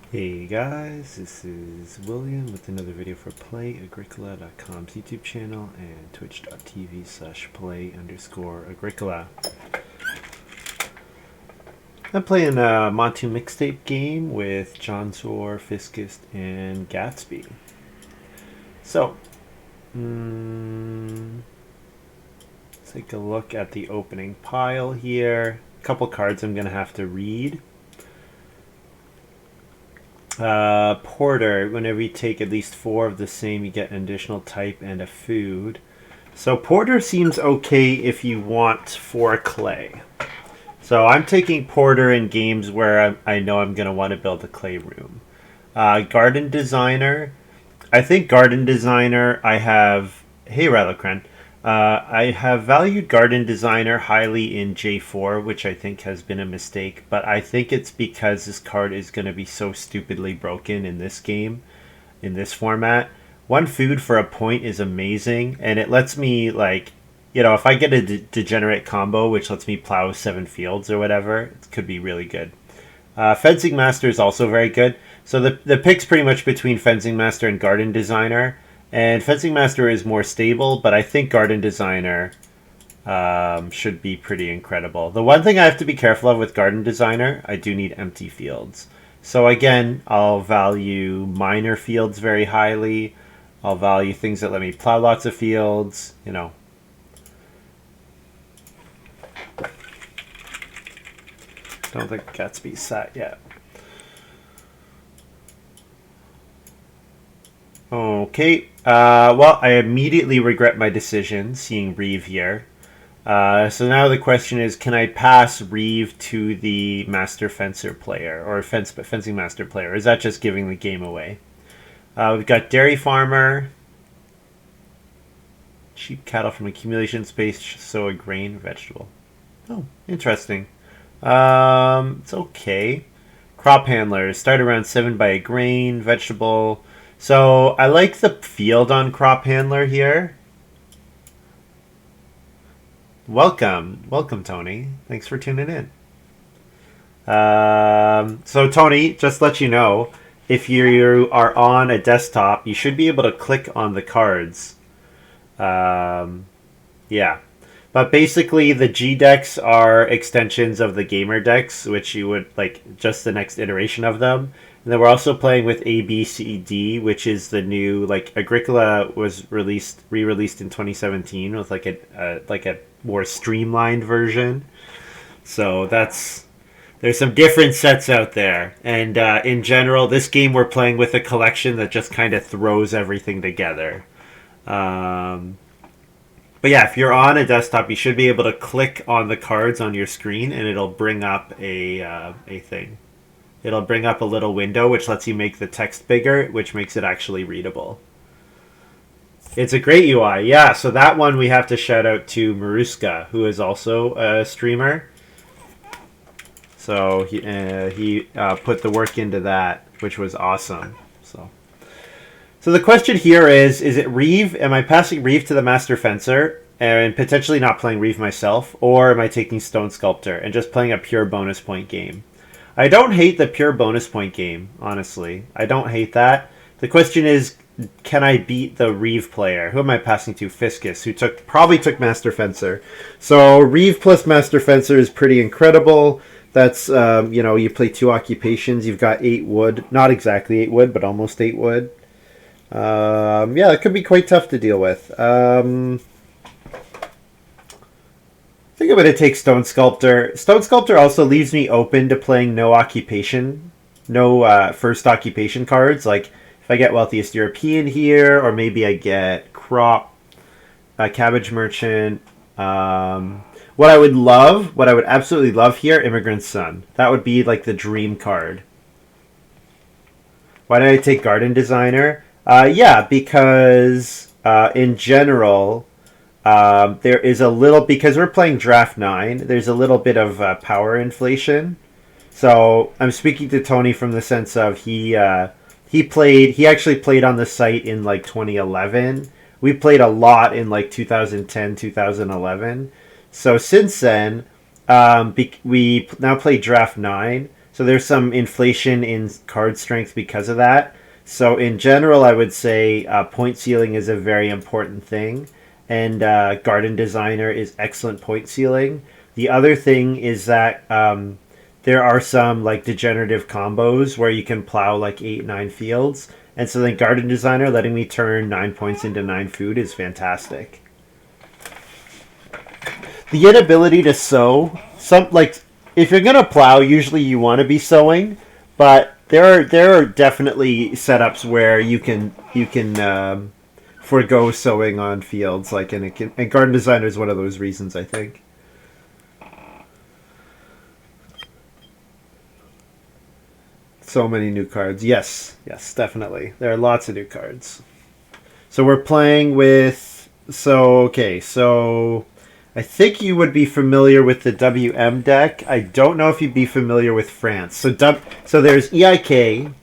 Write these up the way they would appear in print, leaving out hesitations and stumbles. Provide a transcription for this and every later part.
Hey guys, this is William with another video for Play-agricola.com's YouTube channel and twitch.tv/play_agricola. I'm playing a Montu mixtape game with jonswar, fiscused, and gatsby. So, let's take a look at the opening pile here. A couple cards I'm going to have to read. Porter, whenever you take at least 4 of the same, you get an additional type and a food. So Porter seems okay if you want 4 clay. So I'm taking Porter in games where I know I'm going to want to build a clay room. Garden Designer. I think Garden Designer I have... Hey, Ralocran. I have valued Garden Designer highly in J4, which I think has been a mistake, but I think it's because this card is going to be so stupidly broken in this game, in this format. 1 food for a point is amazing, and it lets me, like, you know, if I get a degenerate combo, which lets me plow 7 fields or whatever, it could be really good. Fencing Master is also very good. So the pick's pretty much between Fencing Master and Garden Designer. And Fencing Master is more stable, but I think Garden Designer should be pretty incredible. The one thing I have to be careful of with Garden Designer, I do need empty fields. So again, I'll value minor fields very highly. I'll value things that let me plow lots of fields, you know. Don't think Gatsby's sat yet. Okay, well, I immediately regret my decision seeing Reeve here. So now the question is, can I pass Reeve to the Master Fencer player, or Fencing Master player? Or is that just giving the game away? We've got Dairy Farmer, cheap cattle from accumulation space, sow a grain, vegetable. Oh, interesting. It's okay. Crop Handler, start around 7 by a grain, vegetable. So I like the field on Crop Handler here. Welcome, Tony. Thanks for tuning in. So Tony, just let you know, if you are on a desktop, you should be able to click on the cards. Yeah. But basically, the G decks are extensions of the gamer decks, which you would like just the next iteration of them. And then we're also playing with A, B, C, D, which is the new, like, Agricola was re-released in 2017 with like a more streamlined version. So there's some different sets out there, and in general, this game we're playing with a collection that just kind of throws everything together. But yeah, if you're on a desktop, you should be able to click on the cards on your screen, and it'll bring up a thing. It'll bring up a little window, which lets you make the text bigger, which makes it actually readable. It's a great UI, yeah. So that one we have to shout out to Maruska, who is also a streamer. So he put the work into that, which was awesome. So the question here is it Reeve? Am I passing Reeve to the Master Fencer and potentially not playing Reeve myself? Or am I taking Stone Sculptor and just playing a pure bonus point game? I don't hate the pure bonus point game, honestly. I don't hate that. The question is, can I beat the Reeve player? Who am I passing to? Fiscus, who probably took Master Fencer. So Reeve plus Master Fencer is pretty incredible. That's, you play 2 occupations. You've got 8 wood. Not exactly 8 wood, but almost 8 wood. Yeah, it could be quite tough to deal with. I think I'm going to take Stone Sculptor. Stone Sculptor also leaves me open to playing no first occupation cards. Like, if I get Wealthiest European here, or maybe I get Crop, Cabbage Merchant. What I would absolutely love here, Immigrant Son. That would be like the dream card. Why did I take Garden Designer? Yeah, because in general... there is a little, because we're playing Draft 9, there's a little bit of power inflation. So I'm speaking to Tony from the sense of he actually played on the site in like 2011. We played a lot in like 2010, 2011. So since then, we now play Draft 9. So there's some inflation in card strength because of that. So in general, I would say point ceiling is a very important thing, and Garden Designer is excellent point ceiling. The other thing is that there are some like degenerative combos where you can plow like 8, 9 fields, and so then Garden Designer letting me turn 9 points into 9 food is fantastic. The inability to sow, some like if you're gonna plow, usually you want to be sowing, but there are definitely setups where you can forego sowing on fields, like and Garden Designer is one of those reasons, I think. So many new cards. Yes, yes, definitely. There are lots of new cards. So we're playing with. So okay, so I think you would be familiar with the WM deck. I don't know if you'd be familiar with France. So there's EIK,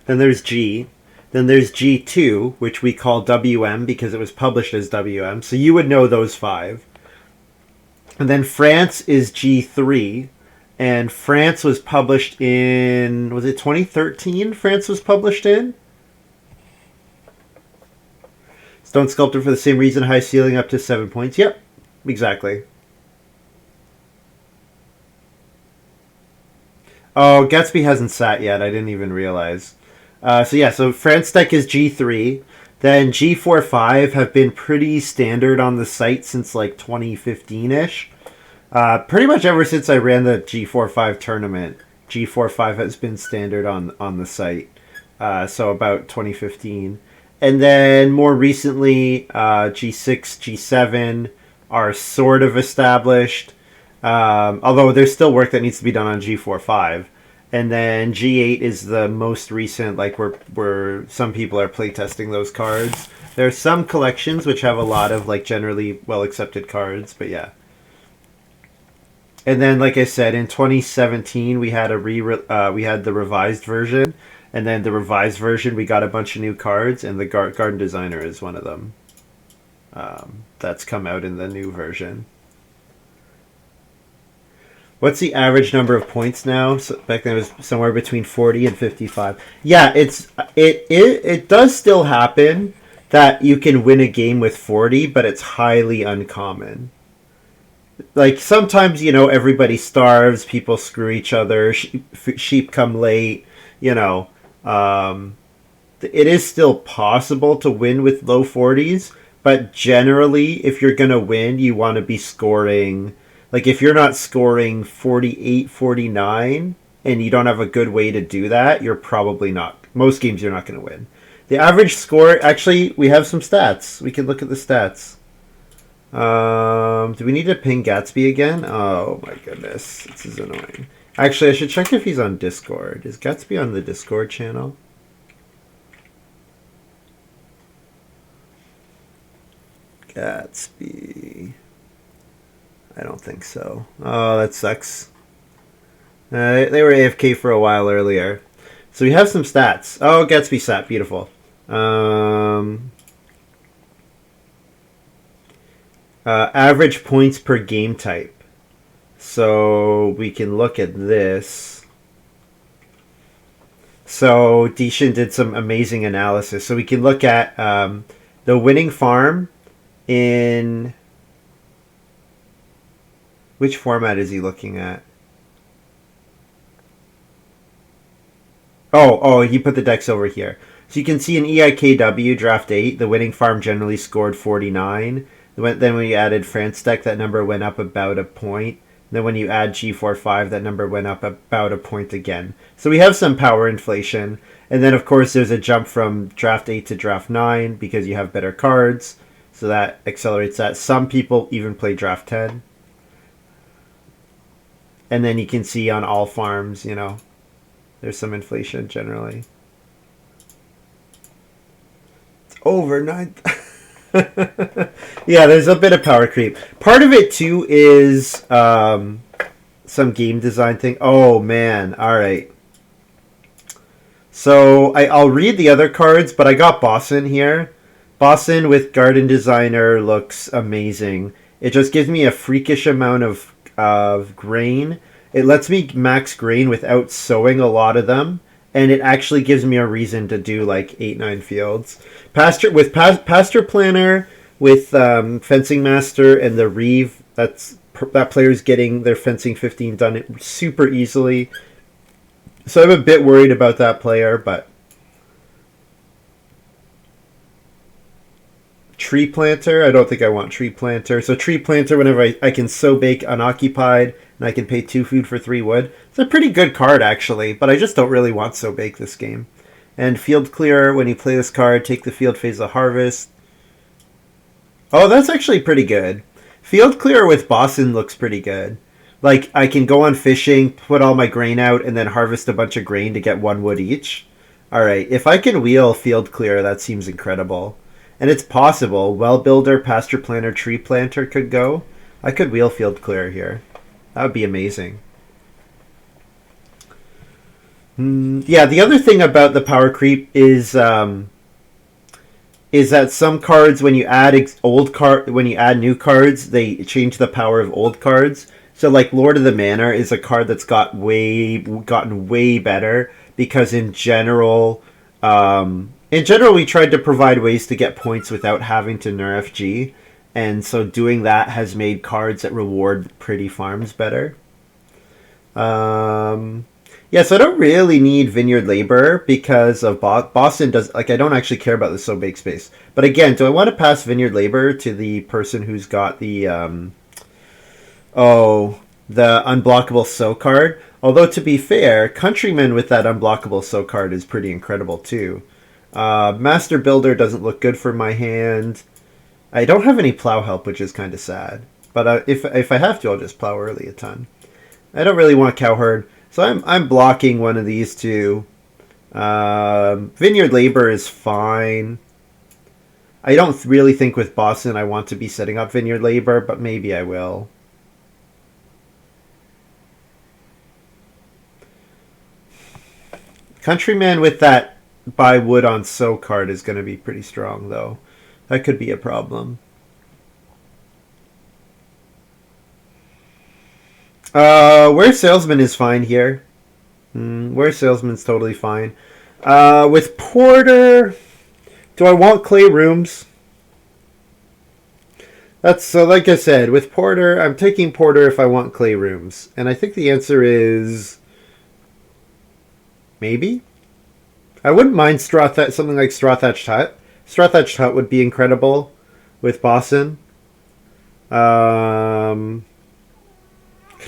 then there's G, then there's G2, which we call WM because it was published as WM. So you would know those five. And then France is G3, and France was published in, was it 2013? France was published in Stone Sculptor for the same reason, high ceiling up to 7 points. Yep, exactly. Oh, Gatsby hasn't sat yet. I didn't even realize. So France deck is G3. Then G4-5 have been pretty standard on the site since like 2015-ish. Pretty much ever since I ran the G4-5 tournament, G4-5 has been standard on the site. So about 2015. And then more recently, G6, G7 are sort of established. Although there's still work that needs to be done on G4-5. And then G8 is the most recent, like where some people are playtesting those cards. There are some collections which have a lot of like generally well accepted cards, but yeah. And then, like I said, in 2017 we had we had the revised version, and then the revised version we got a bunch of new cards, and the Garden Designer is one of them. That's come out in the new version. What's the average number of points now? So back then it was somewhere between 40 and 55. Yeah, it does still happen that you can win a game with 40, but it's highly uncommon. Like sometimes, everybody starves, people screw each other, sheep come late, you know. It is still possible to win with low 40s, but generally if you're going to win, you want to be scoring. Like, if you're not scoring 48, 49, and you don't have a good way to do that, you're probably not. Most games you're not going to win. The average score, actually, we have some stats. We can look at the stats. Do we need to ping Gatsby again? Oh, my goodness. This is annoying. Actually, I should check if he's on Discord. Is Gatsby on the Discord channel? Gatsby... I don't think so. Oh, that sucks. They were AFK for a while earlier. So we have some stats. Oh, Gatsby stat. Beautiful. Average points per game type. So we can look at this. So Dishan did some amazing analysis. So we can look at the winning farm in... Which format is he looking at? Oh, he put the decks over here. So you can see in EIKW Draft 8, the winning farm generally scored 49. Then when you added France deck, that number went up about a point. Then when you add G4-5, that number went up about a point again. So we have some power inflation. And then, of course, there's a jump from Draft 8 to Draft 9 because you have better cards. So that accelerates that. Some people even play Draft 10. And then you can see on all farms, there's some inflation generally. It's over 9. Yeah, there's a bit of power creep. Part of it, too, is some game design thing. Oh, man. All right. So I'll read the other cards, but I got Boston here. Boston with Garden Designer looks amazing. It just gives me a freakish amount of grain, It lets me max grain without sowing a lot of them, and it actually gives me a reason to do like 8-9 fields. Pasture planner with fencing master and the reeve. That player's getting their fencing 15 done super easily. So I'm a bit worried about that player, but tree planter, I don't think I want tree planter. So tree planter, whenever I can sow bake unoccupied, and I can pay 2 food for 3 wood. It's a pretty good card, actually, but I just don't really want sow bake this game. And field clear, when you play this card, take the field phase of harvest. Oh, that's actually pretty good. Field clear with Boston looks pretty good. Like, I can go on fishing, put all my grain out, and then harvest a bunch of grain to get 1 wood each. Alright, if I can wheel field clear, that seems incredible. And it's possible. Well builder, pasture planter, tree planter could go. I could wheel field clear here. That would be amazing. Yeah, the other thing about the power creep is that some cards, when you add new cards, they change the power of old cards. So, like Lord of the Manor is a card that's gotten way better because in general, we tried to provide ways to get points without having to nerf G. And so doing that has made cards that reward pretty farms better. Yeah, so I don't really need Vineyard Labor because of Boston does... Like, I don't actually care about the sow bake space. But again, do I want to pass Vineyard Labor to the person who's got the... the unblockable sow card? Although, to be fair, Countryman with that unblockable sow card is pretty incredible, too. Master Builder doesn't look good for my hand. I don't have any plow help, which is kind of sad. But if I have to, I'll just plow early a ton. I don't really want Cowherd, so I'm blocking one of these two. Vineyard Labor is fine. I don't really think with Boston I want to be setting up Vineyard Labor, but maybe I will. Countryman with that buy wood on sow card is going to be pretty strong, though. That could be a problem. Where Salesman is fine here. Where Salesman's totally fine. With Porter, do I want clay rooms? So like I said, with Porter, I'm taking Porter if I want clay rooms. And I think the answer is... maybe? I wouldn't mind something like Straw Thatched Hut. Straw Thatched Hut would be incredible with Boston.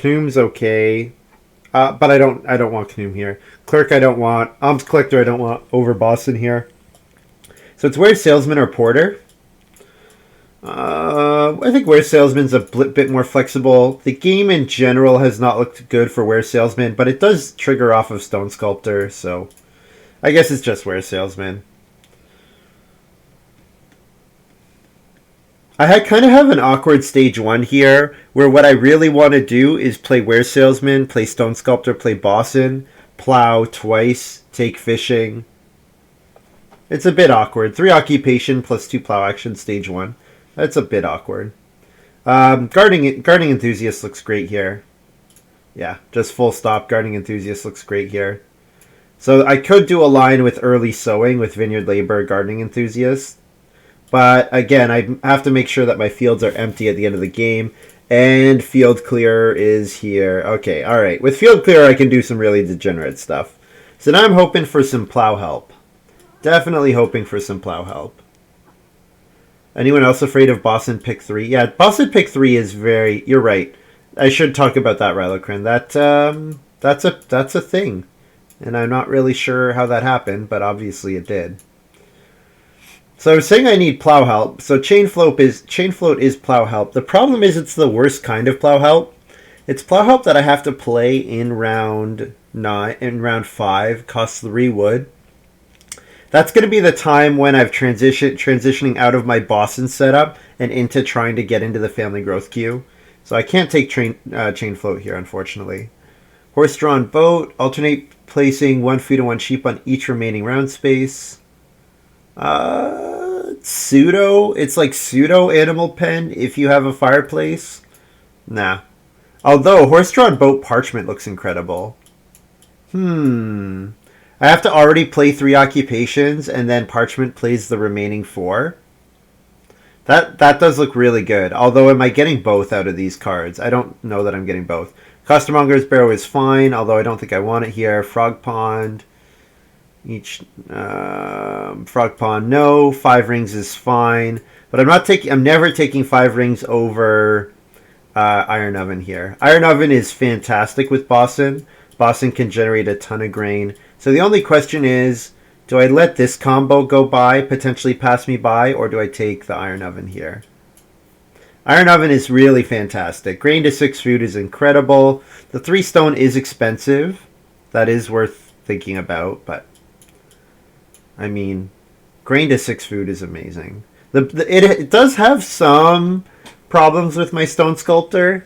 Knoom's okay. But I don't want Knoom here. Clerk I don't want. Alms Collector I don't want over Boston here. So it's Where Salesman or Porter. I think Where Salesman's a bit more flexible. The game in general has not looked good for Where Salesman, but it does trigger off of Stone Sculptor, so I guess it's just Where Salesman. I kind of have an awkward stage 1 here, where what I really want to do is play Where Salesman, play Stone Sculptor, play Boston, plow twice, take fishing. It's a bit awkward. 3 occupation plus 2 plow action, stage 1. That's a bit awkward. Gardening Enthusiast looks great here. Yeah, just full stop. Gardening Enthusiast looks great here. So I could do a line with early sowing with Vineyard Labor, Gardening Enthusiast. But again, I have to make sure that my fields are empty at the end of the game. And field clear is here. Okay, alright. With field clear, I can do some really degenerate stuff. So now I'm hoping for some plow help. Definitely hoping for some plow help. Anyone else afraid of Boston Pick 3? Yeah, Boston Pick 3 is very... You're right. I should talk about that, Rylocrin. That's a thing. And I'm not really sure how that happened, but obviously it did. So I was saying I need plow help. So chain float is plow help. The problem is it's the worst kind of plow help. It's plow help that I have to play in round 5, costs 3 wood. That's going to be the time when I've transitioning out of my Boston setup and into trying to get into the family growth queue. So I can't take chain float here, unfortunately. Horse-drawn boat. Alternate placing 1 food and 1 sheep on each remaining round space. It's like pseudo animal pen if you have a fireplace. Nah. Although horse-drawn boat parchment looks incredible. I have to already play 3 occupations, and then parchment plays the remaining 4. That does look really good. Although, am I getting both out of these cards? I don't know that I'm getting both. Costermonger's Barrow is fine, although I don't think I want it here. Frog Pond. Frog Pond, no. 5 rings is fine. But I'm never taking 5 rings over Iron Oven here. Iron Oven is fantastic with Boston. Boston can generate a ton of grain. So the only question is, do I let this combo go by, potentially pass me by, or do I take the Iron Oven here? Iron Oven is really fantastic. Grain to 6 food is incredible. The 3 stone is expensive. That is worth thinking about, but I mean, grain to 6 food is amazing. It does have some problems with my Stone Sculptor.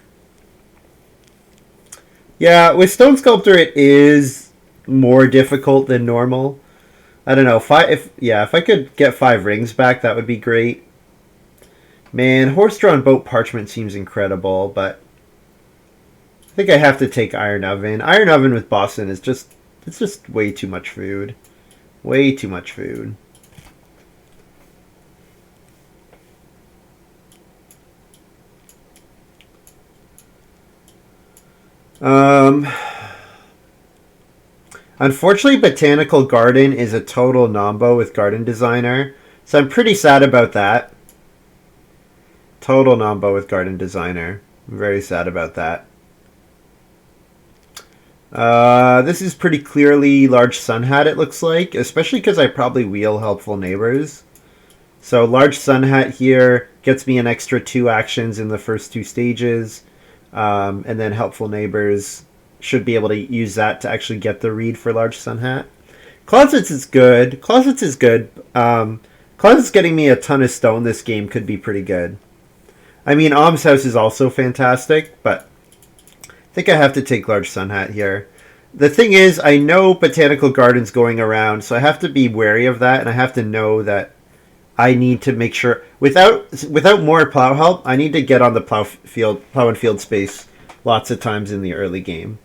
Yeah, with Stone Sculptor it is more difficult than normal. I don't know. If I could get 5 rings back, that would be great. Man, horse-drawn boat parchment seems incredible, but I think I have to take Iron Oven. Iron Oven with Boston is just way too much food. Way too much food. Unfortunately, Botanical Garden is a total nombo with Garden Designer, so I'm pretty sad about that. Total nombo with Garden Designer. I'm very sad about that. This is pretty clearly Large Sun Hat, it looks like, especially because I probably wheel Helpful Neighbors. So Large Sun Hat here gets me an extra 2 actions in the first 2 stages, and then Helpful Neighbors should be able to use that to actually get the read for Large Sun Hat. Closets is good. Closets getting me a ton of stone this game could be pretty good. I mean, Almshouse is also fantastic, but I think I have to take Large Sun Hat here. The thing is, I know Botanical Garden's going around, so I have to be wary of that, and I have to know that I need to make sure, without more plow help, I need to get on the plow and field space lots of times in the early game.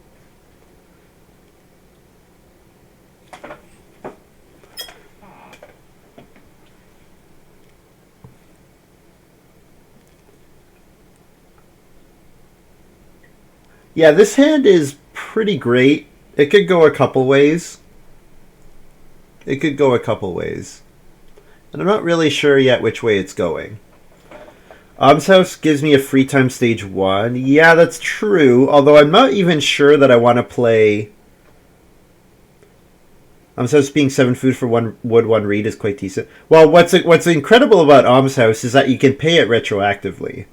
Yeah, this hand is pretty great. It could go a couple ways. And I'm not really sure yet which way it's going. Almshouse gives me a free time stage 1. Yeah, that's true. Although I'm not even sure that I want to play... Almshouse being 7 food for 1 wood, 1 reed is quite decent. Well, what's incredible about Almshouse is that you can pay it retroactively.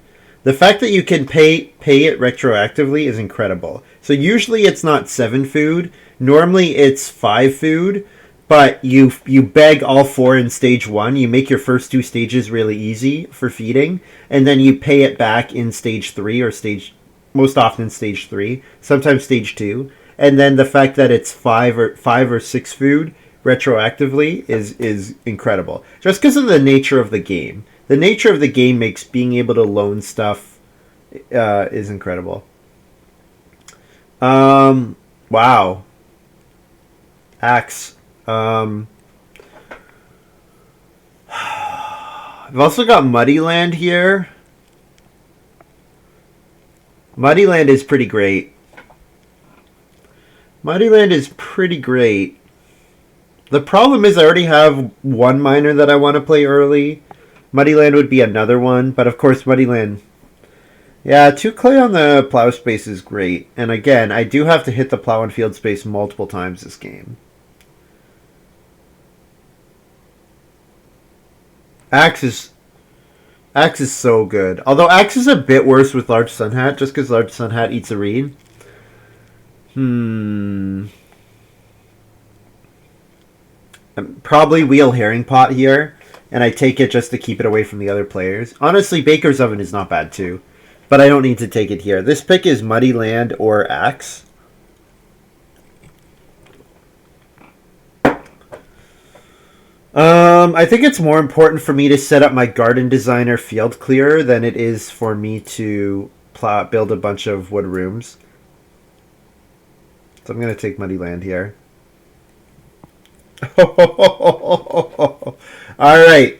The fact that you can pay it retroactively is incredible. So usually it's not 7 food. Normally it's 5 food. But you beg all 4 in stage 1. You make your first 2 stages really easy for feeding. And then you pay it back in stage 3 or most often stage 3. Sometimes stage 2. And then the fact that it's 5 or 6 food retroactively is incredible. Just because of the nature of the game. The nature of the game makes being able to loan stuff is incredible. Wow. Axe. I've also got Muddyland here. Muddyland is pretty great. The problem is I already have 1 miner that I want to play early. Muddyland would be another one, but of course Muddyland... Yeah, 2 clay on the plow space is great. And again, I do have to hit the plow and field space multiple times this game. Axe is so good. Although Axe is a bit worse with Large Sun Hat, just because Large Sun Hat eats a reed. Probably wheel Herring Pot here, and I take it just to keep it away from the other players. Honestly, Baker's Oven is not bad too, but I don't need to take it here. This pick is Muddy Land or Axe. I think it's more important for me to set up my Garden Designer field clearer than it is for me to build a bunch of wood rooms. So I'm going to take Muddy Land here. All right.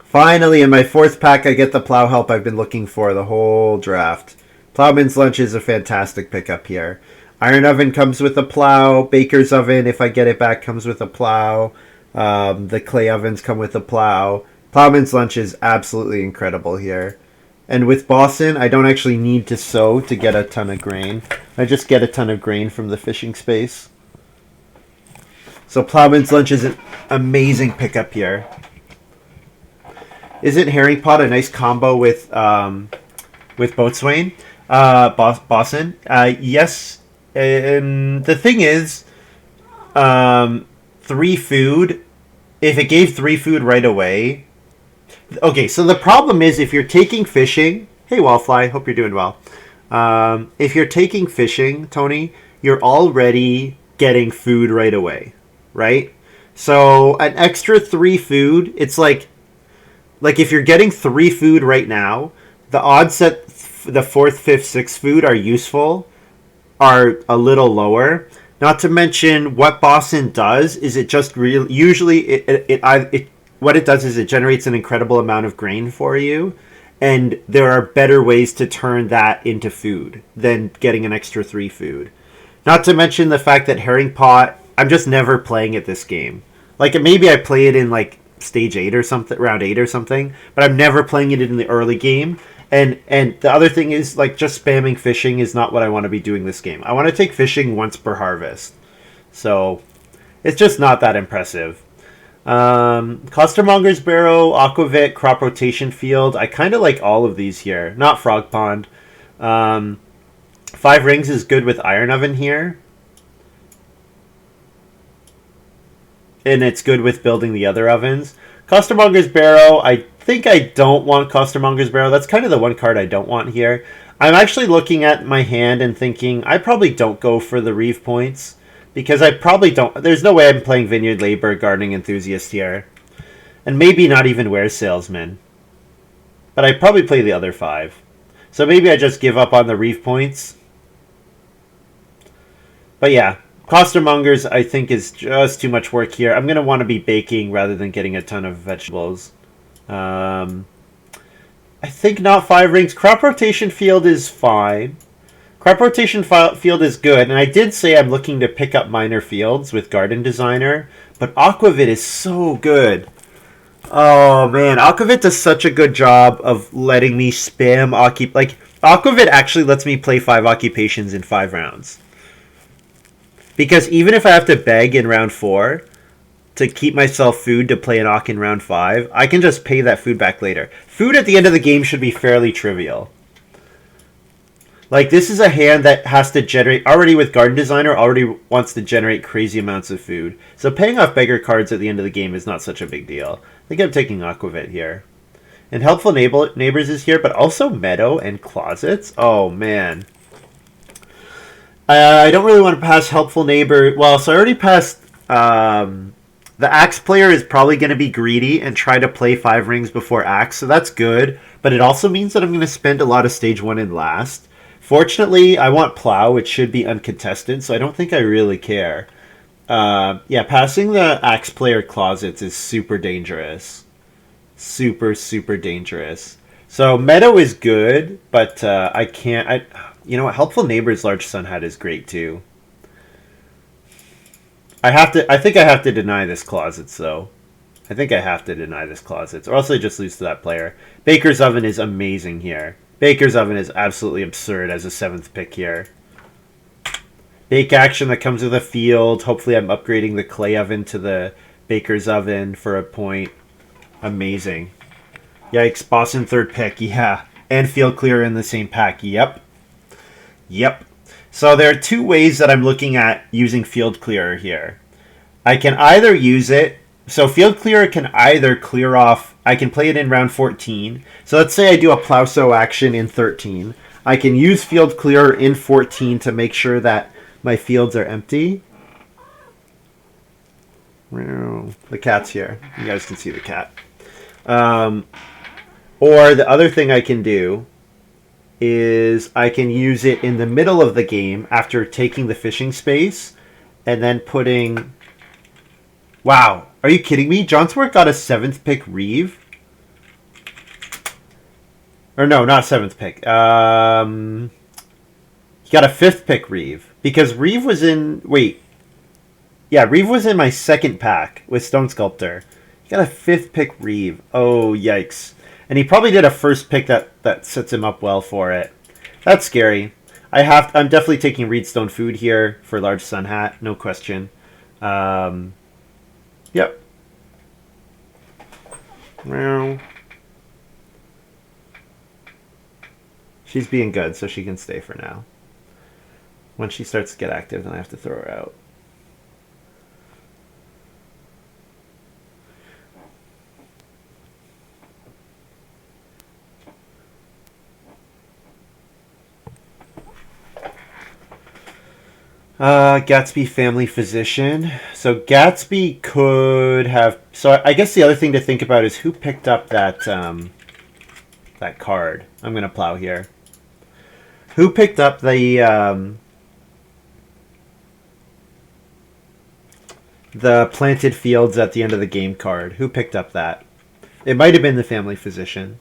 Finally, in my 4th pack, I get the plow help I've been looking for the whole draft. Plowman's Lunch is a fantastic pickup here. Iron Oven comes with a plow. Baker's Oven, if I get it back, comes with a plow. The clay ovens come with a plow. Plowman's Lunch is absolutely incredible here. And with Boston, I don't actually need to sow to get a ton of grain. I just get a ton of grain from the fishing space. So Plowman's Lunch is an amazing pickup here. Isn't Herring Pot a nice combo with Boatswain? Boston? Yes. And the thing is, 3 food, if it gave 3 food right away... Okay, so the problem is if you're taking fishing... Hey, Wallfly, hope you're doing well. If you're taking fishing, Tony, you're already getting food right away, right? So an extra 3 food, it's like if you're getting 3 food right now, the odds that the 4th, 5th, 6th food are useful are a little lower. Not to mention what Boston does is it just usually what it does is it generates an incredible amount of grain for you, and there are better ways to turn that into food than getting an extra 3 food. Not to mention the fact that Herring Pot, I'm just never playing it this game. Like maybe I play it in like stage 8 or something, round 8 or something, but I'm never playing it in the early game. And the other thing is, like, just spamming fishing is not what I want to be doing this game. I want to take fishing once per harvest. So, it's just not that impressive. Costermonger's Barrow, Aquavit, Crop Rotation Field. I kind of like all of these here. Not Frog Pond. 5 Rings is good with Iron Oven here. And it's good with building the other ovens. Costermonger's Barrow, I think I don't want Costermonger's Barrow. That's kind of the one card I don't want here. I'm actually looking at my hand and thinking I probably don't go for the Reeve points. Because I probably don't... There's no way I'm playing Vineyard Labor, Gardening Enthusiast here. And maybe not even Ware Salesman. But I probably play the other 5. So maybe I just give up on the Reeve points. But yeah, Costermongers I think is just too much work here. I'm going to want to be baking rather than getting a ton of vegetables. I think not 5 Rings. Crop Rotation Field is fine. Crop Rotation Field is good, and I did say I'm looking to pick up minor fields with Garden Designer, but Aquavit is so good. Oh man, Aquavit does such a good job of letting me spam Aquavit actually lets me play 5 occupations in 5 rounds. Because even if I have to beg in round 4 to keep myself food to play an Ock in round 5, I can just pay that food back later. Food at the end of the game should be fairly trivial. Like, this is a hand that has to generate... Already with Garden Designer, already wants to generate crazy amounts of food. So paying off beggar cards at the end of the game is not such a big deal. I think I'm taking Aquavit here. And Helpful Neighbors is here, but also Meadow and Closets. Oh, man. I don't really want to pass Helpful Neighbor... Well, so I already passed... the Axe player is probably going to be greedy and try to play 5 Rings before Axe, so that's good. But it also means that I'm going to spend a lot of Stage 1 in last. Fortunately, I want Plow, which should be uncontested, so I don't think I really care. Yeah, passing the Axe player Closets is super dangerous. Super, super dangerous. So Meadow is good, but I can't... you know what? Helpful Neighbor's Large Sun Hat is great, too. I think I have to deny this Closets, though. I think I have to deny this Closets, or else I just lose to that player. Baker's Oven is amazing here. Baker's Oven is absolutely absurd as a 7th pick here. Bake action that comes with a field. Hopefully I'm upgrading the clay oven to the Baker's Oven for a point. Amazing. Yikes, Boston 3rd pick, yeah. And field clear in the same pack, yep. Yep. So there are 2 ways that I'm looking at using field clearer here. I can either use it... So field clearer can either clear off... I can play it in round 14. So let's say I do a plow sow action in 13. I can use field clearer in 14 to make sure that my fields are empty. The cat's here. You guys can see the cat. Or the other thing I can do is I can use it in the middle of the game after taking the fishing space and then putting... Wow, are you kidding me? jonswar got a 7th pick Reeve? Or no, not 7th pick. He got a 5th pick Reeve. Because Reeve was in... Wait. Yeah, Reeve was in my 2nd pack with Stone Sculptor. He got a 5th pick Reeve. Oh, yikes. And he probably did a 1st pick that sets him up well for it. That's scary. I'm definitely taking Reedstone Food here for Large Sun Hat. No question. Yep. Well... She's being good, so she can stay for now. When she starts to get active, then I have to throw her out. Gatsby family physician. So Gatsby could have... So I guess the other thing to think about is who picked up that that card. I'm going to plow here. Who picked up the planted fields at the end of the game card? Who picked up that? It might have been the family physician.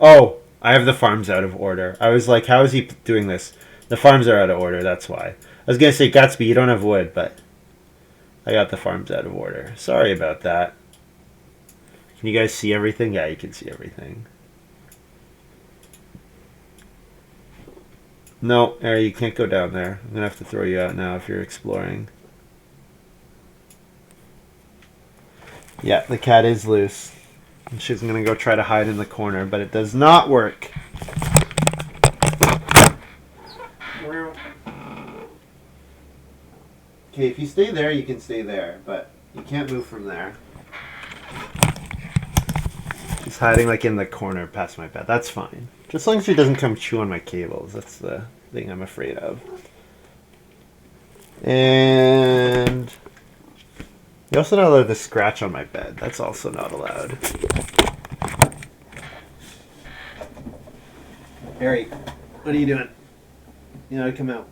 Oh, I have the farms out of order. I was like, how is he doing this? The farms are out of order, that's why. I was going to say, Gatsby, you don't have wood, but I got the farms out of order. Sorry about that. Can you guys see everything? Yeah, you can see everything. No, Ari, you can't go down there. I'm going to have to throw you out now if you're exploring. Yeah, the cat is loose. And she's going to go try to hide in the corner, but it does not work. Okay, if you stay there, you can stay there, but you can't move from there. She's hiding like in the corner past my bed. That's fine. Just as long as she doesn't come chew on my cables. That's the thing I'm afraid of. And you also not allowed to scratch on my bed. That's also not allowed. Harry, what are you doing? You know, come out.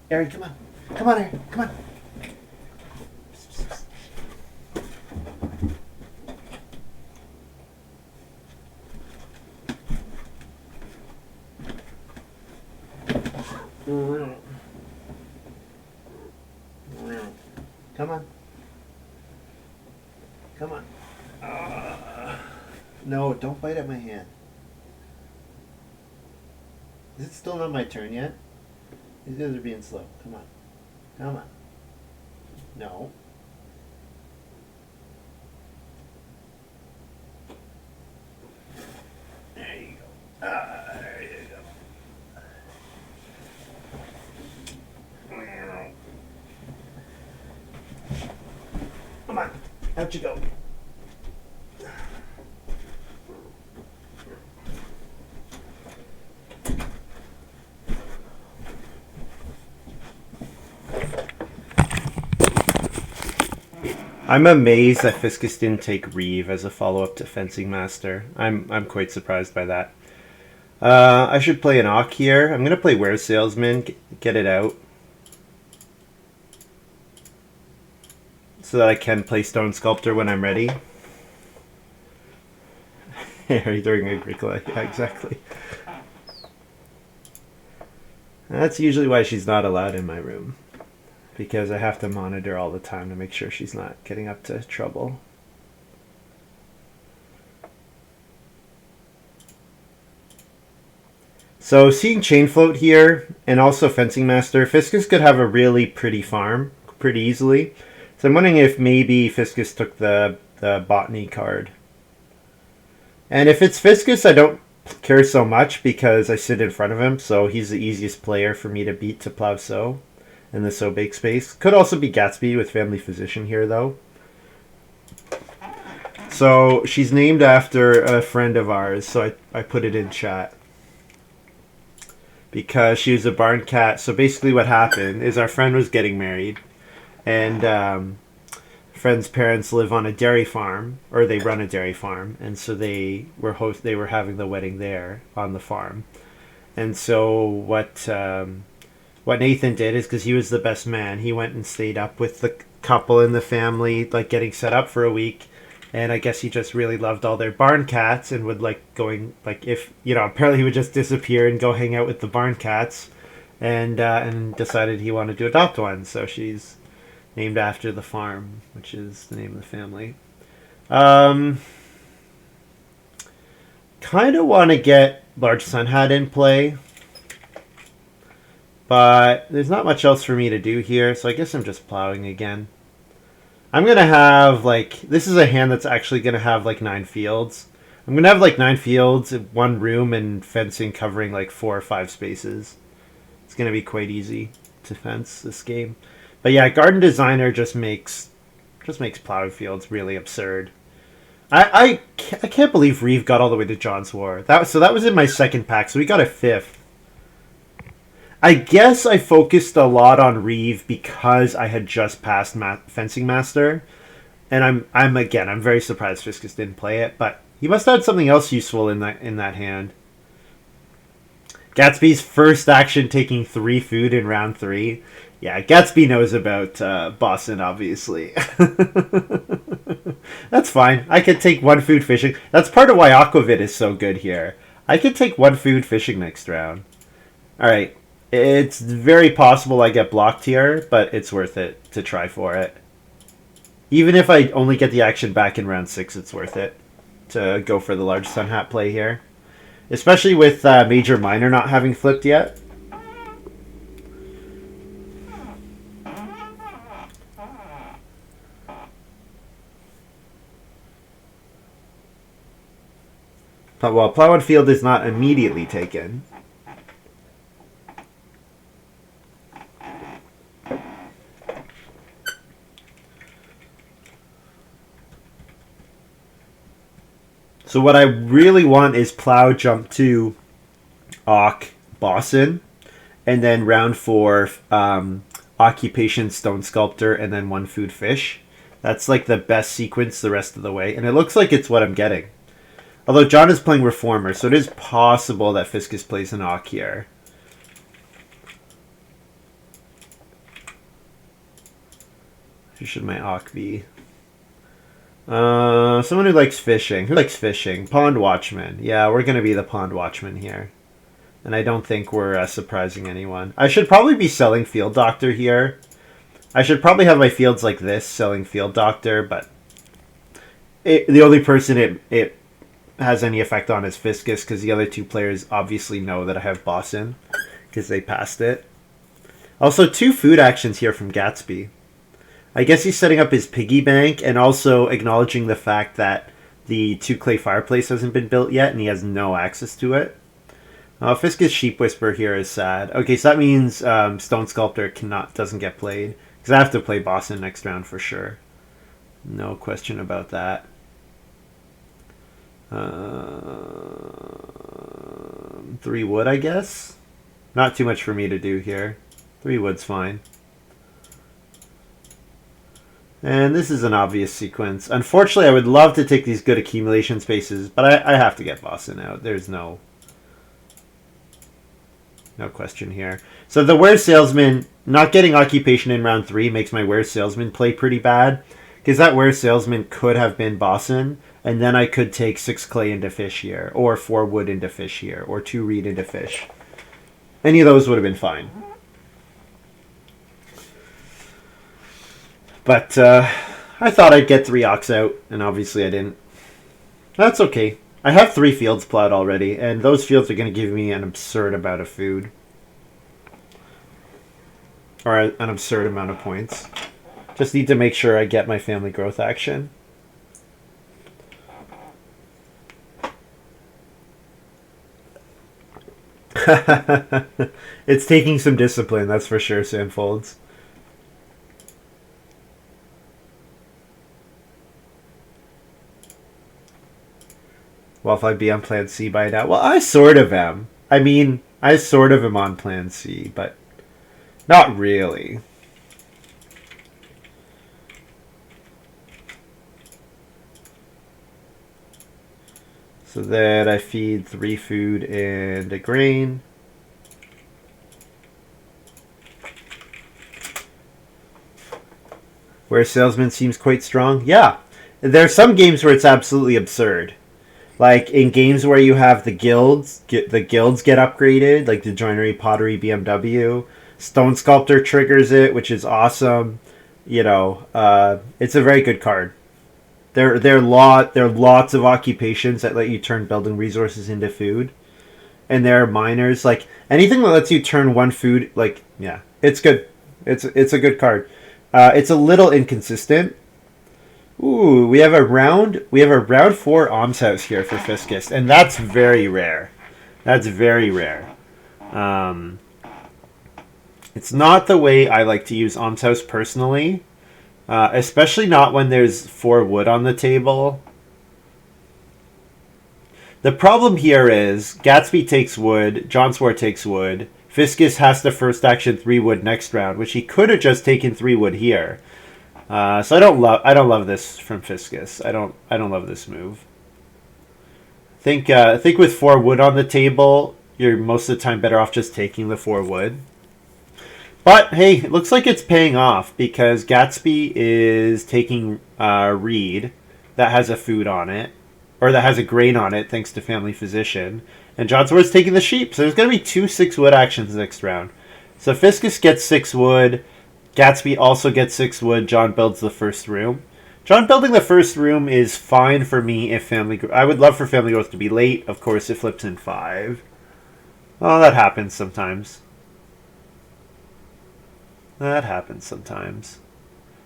Harry, come on. Come on, Harry. Come on. Come on. Come on. No, don't bite at my hand. Is it still not my turn yet? These guys are being slow. Come on. Come on. No. There you go. There you go. Come on. Out you go. I'm amazed that Fiscused didn't take Reeve as a follow-up to Fencing Master. I'm quite surprised by that. I should play an Auk here. I'm going to play Were Salesman, get it out. So that I can play Stone Sculptor when I'm ready. Are you throwing Agricola? Yeah, exactly. That's usually why she's not allowed in my room. Because I have to monitor all the time to make sure she's not getting up to trouble. So seeing Chain Float here, and also Fencing Master, Fiscused could have a really pretty farm, pretty easily. So I'm wondering if maybe Fiscused took the Botany card. And if it's Fiscused, I don't care so much because I sit in front of him, so he's the easiest player for me to beat to Plow Sow in the Sow Bake space. Could also be Gatsby with Family Physician here, though. So she's named after a friend of ours, so I put it in chat. Because she was a barn cat. So basically what happened is our friend was getting married, and friend's parents live on a dairy farm, or they run a dairy farm, and so they were having the wedding there on the farm. And so what Nathan did is, because he was the best man, he went and stayed up with the couple in the family, like getting set up for a week. And I guess he just really loved all their barn cats and would like going, like, if, apparently he would just disappear and go hang out with the barn cats, and decided he wanted to adopt one. So she's named after the farm, which is the name of the family. Kind of want to get Large Sun Hat in play, but there's not much else for me to do here, so I guess I'm just plowing again. I'm going to have, this is a hand that's actually going to have, 9 fields. I'm going to have, 9 fields, 1 room, and fencing covering, 4 or 5 spaces. It's going to be quite easy to fence this game. But yeah, Garden Designer just makes plowing fields really absurd. I can't believe Reeve got all the way to jonswar. That was in my second pack, so we got a 5th. I guess I focused a lot on Reeve because I had just passed Fencing Master, and I'm very surprised Fiscus didn't play it, but he must have had something else useful in that hand. Gatsby's first action taking 3 food in round 3. Yeah, Gatsby knows about Boston, obviously. That's fine. I could take 1 food fishing. That's part of why Aquavit is so good here. I could take 1 food fishing next round. Alright. It's very possible I get blocked here, but it's worth it to try for it. Even if I only get the action back in round 6, it's worth it to go for the Large Sun Hat play here. Especially with Major Minor not having flipped yet. Well, Plow and Field is not immediately taken. So what I really want is Plow, Jump 2, Ock, Boston, and then round 4, Occupation, Stone Sculptor, and then 1 food fish. That's the best sequence the rest of the way, and it looks like it's what I'm getting. Although John is playing Reformer, so it is possible that Fiscus plays an Ock here. Who should my Ock be? Someone who likes fishing. Who likes fishing? Pond Watchman. Yeah, we're going to be the Pond Watchman here. And I don't think we're surprising anyone. I should probably be selling Field Doctor here. I should probably have my fields like this, selling Field Doctor, but the only person it has any effect on is Fiscus, because the other 2 players obviously know that I have Boston, because they passed it. Also, 2 food actions here from Gatsby. I guess he's setting up his piggy bank and also acknowledging the fact that the 2 clay fireplace hasn't been built yet and he has no access to it. Fiscus Sheep Whisper here is sad. Okay, so that means Stone Sculptor doesn't get played, because I have to play Boston next round for sure. No question about that. 3 wood, I guess. Not too much for me to do here. 3 wood's fine. And this is an obvious sequence. Unfortunately, I would love to take these good accumulation spaces, but I have to get Boston out. There's no question here. So the Ware Salesman, not getting Occupation in round 3 makes my Ware Salesman play pretty bad, because that Ware Salesman could have been Boston, and then I could take 6 clay into fish here, or 4 wood into fish here, or 2 reed into fish. Any of those would have been fine. But I thought I'd get 3 Ox out, and obviously I didn't. That's okay. I have 3 fields plowed already, and those fields are going to give me an absurd amount of food. Or an absurd amount of points. Just need to make sure I get my family growth action. It's taking some discipline, that's for sure, Sandfolds. Well, if I'd be on plan C by now. Well, I sort of am. I mean, I sort of am on plan C, but not really. So then I feed 3 food and a grain. Where salesman seems quite strong. Yeah. There are some games where it's absolutely absurd. Like in games where you have the guilds get upgraded, like the joinery, pottery, BMW. Stone Sculptor triggers it, which is awesome. You know, it's a very good card. There are lots of occupations that let you turn building resources into food, and there are miners. Like anything that lets you turn one food, like yeah, it's good. It's a good card. It's a little inconsistent. Ooh, we have a round 4 almshouse here for Fiscused, and that's very rare. That's very rare. It's not the way I like to use almshouse personally, especially not when there's 4 wood on the table. The problem here is Gatsby takes wood, jonswar takes wood, Fiscused has to first action 3 wood next round, which he could have just taken 3 wood here. So I don't love this from Fiscused. I don't love this move. I think with 4 wood on the table, you're most of the time better off just taking the 4 wood. But hey, it looks like it's paying off because Gatsby is taking Reed that has a food on it, or that has a grain on it, thanks to Family Physician, and jonswar is taking the sheep. So there's going to be 2 6 wood actions next round. So Fiscused gets 6 wood. Gatsby also gets 6 wood. John builds the first room. John building the first room is fine for me if I would love for Family Growth to be late. Of course, it flips in 5. Oh, that happens sometimes. That happens sometimes.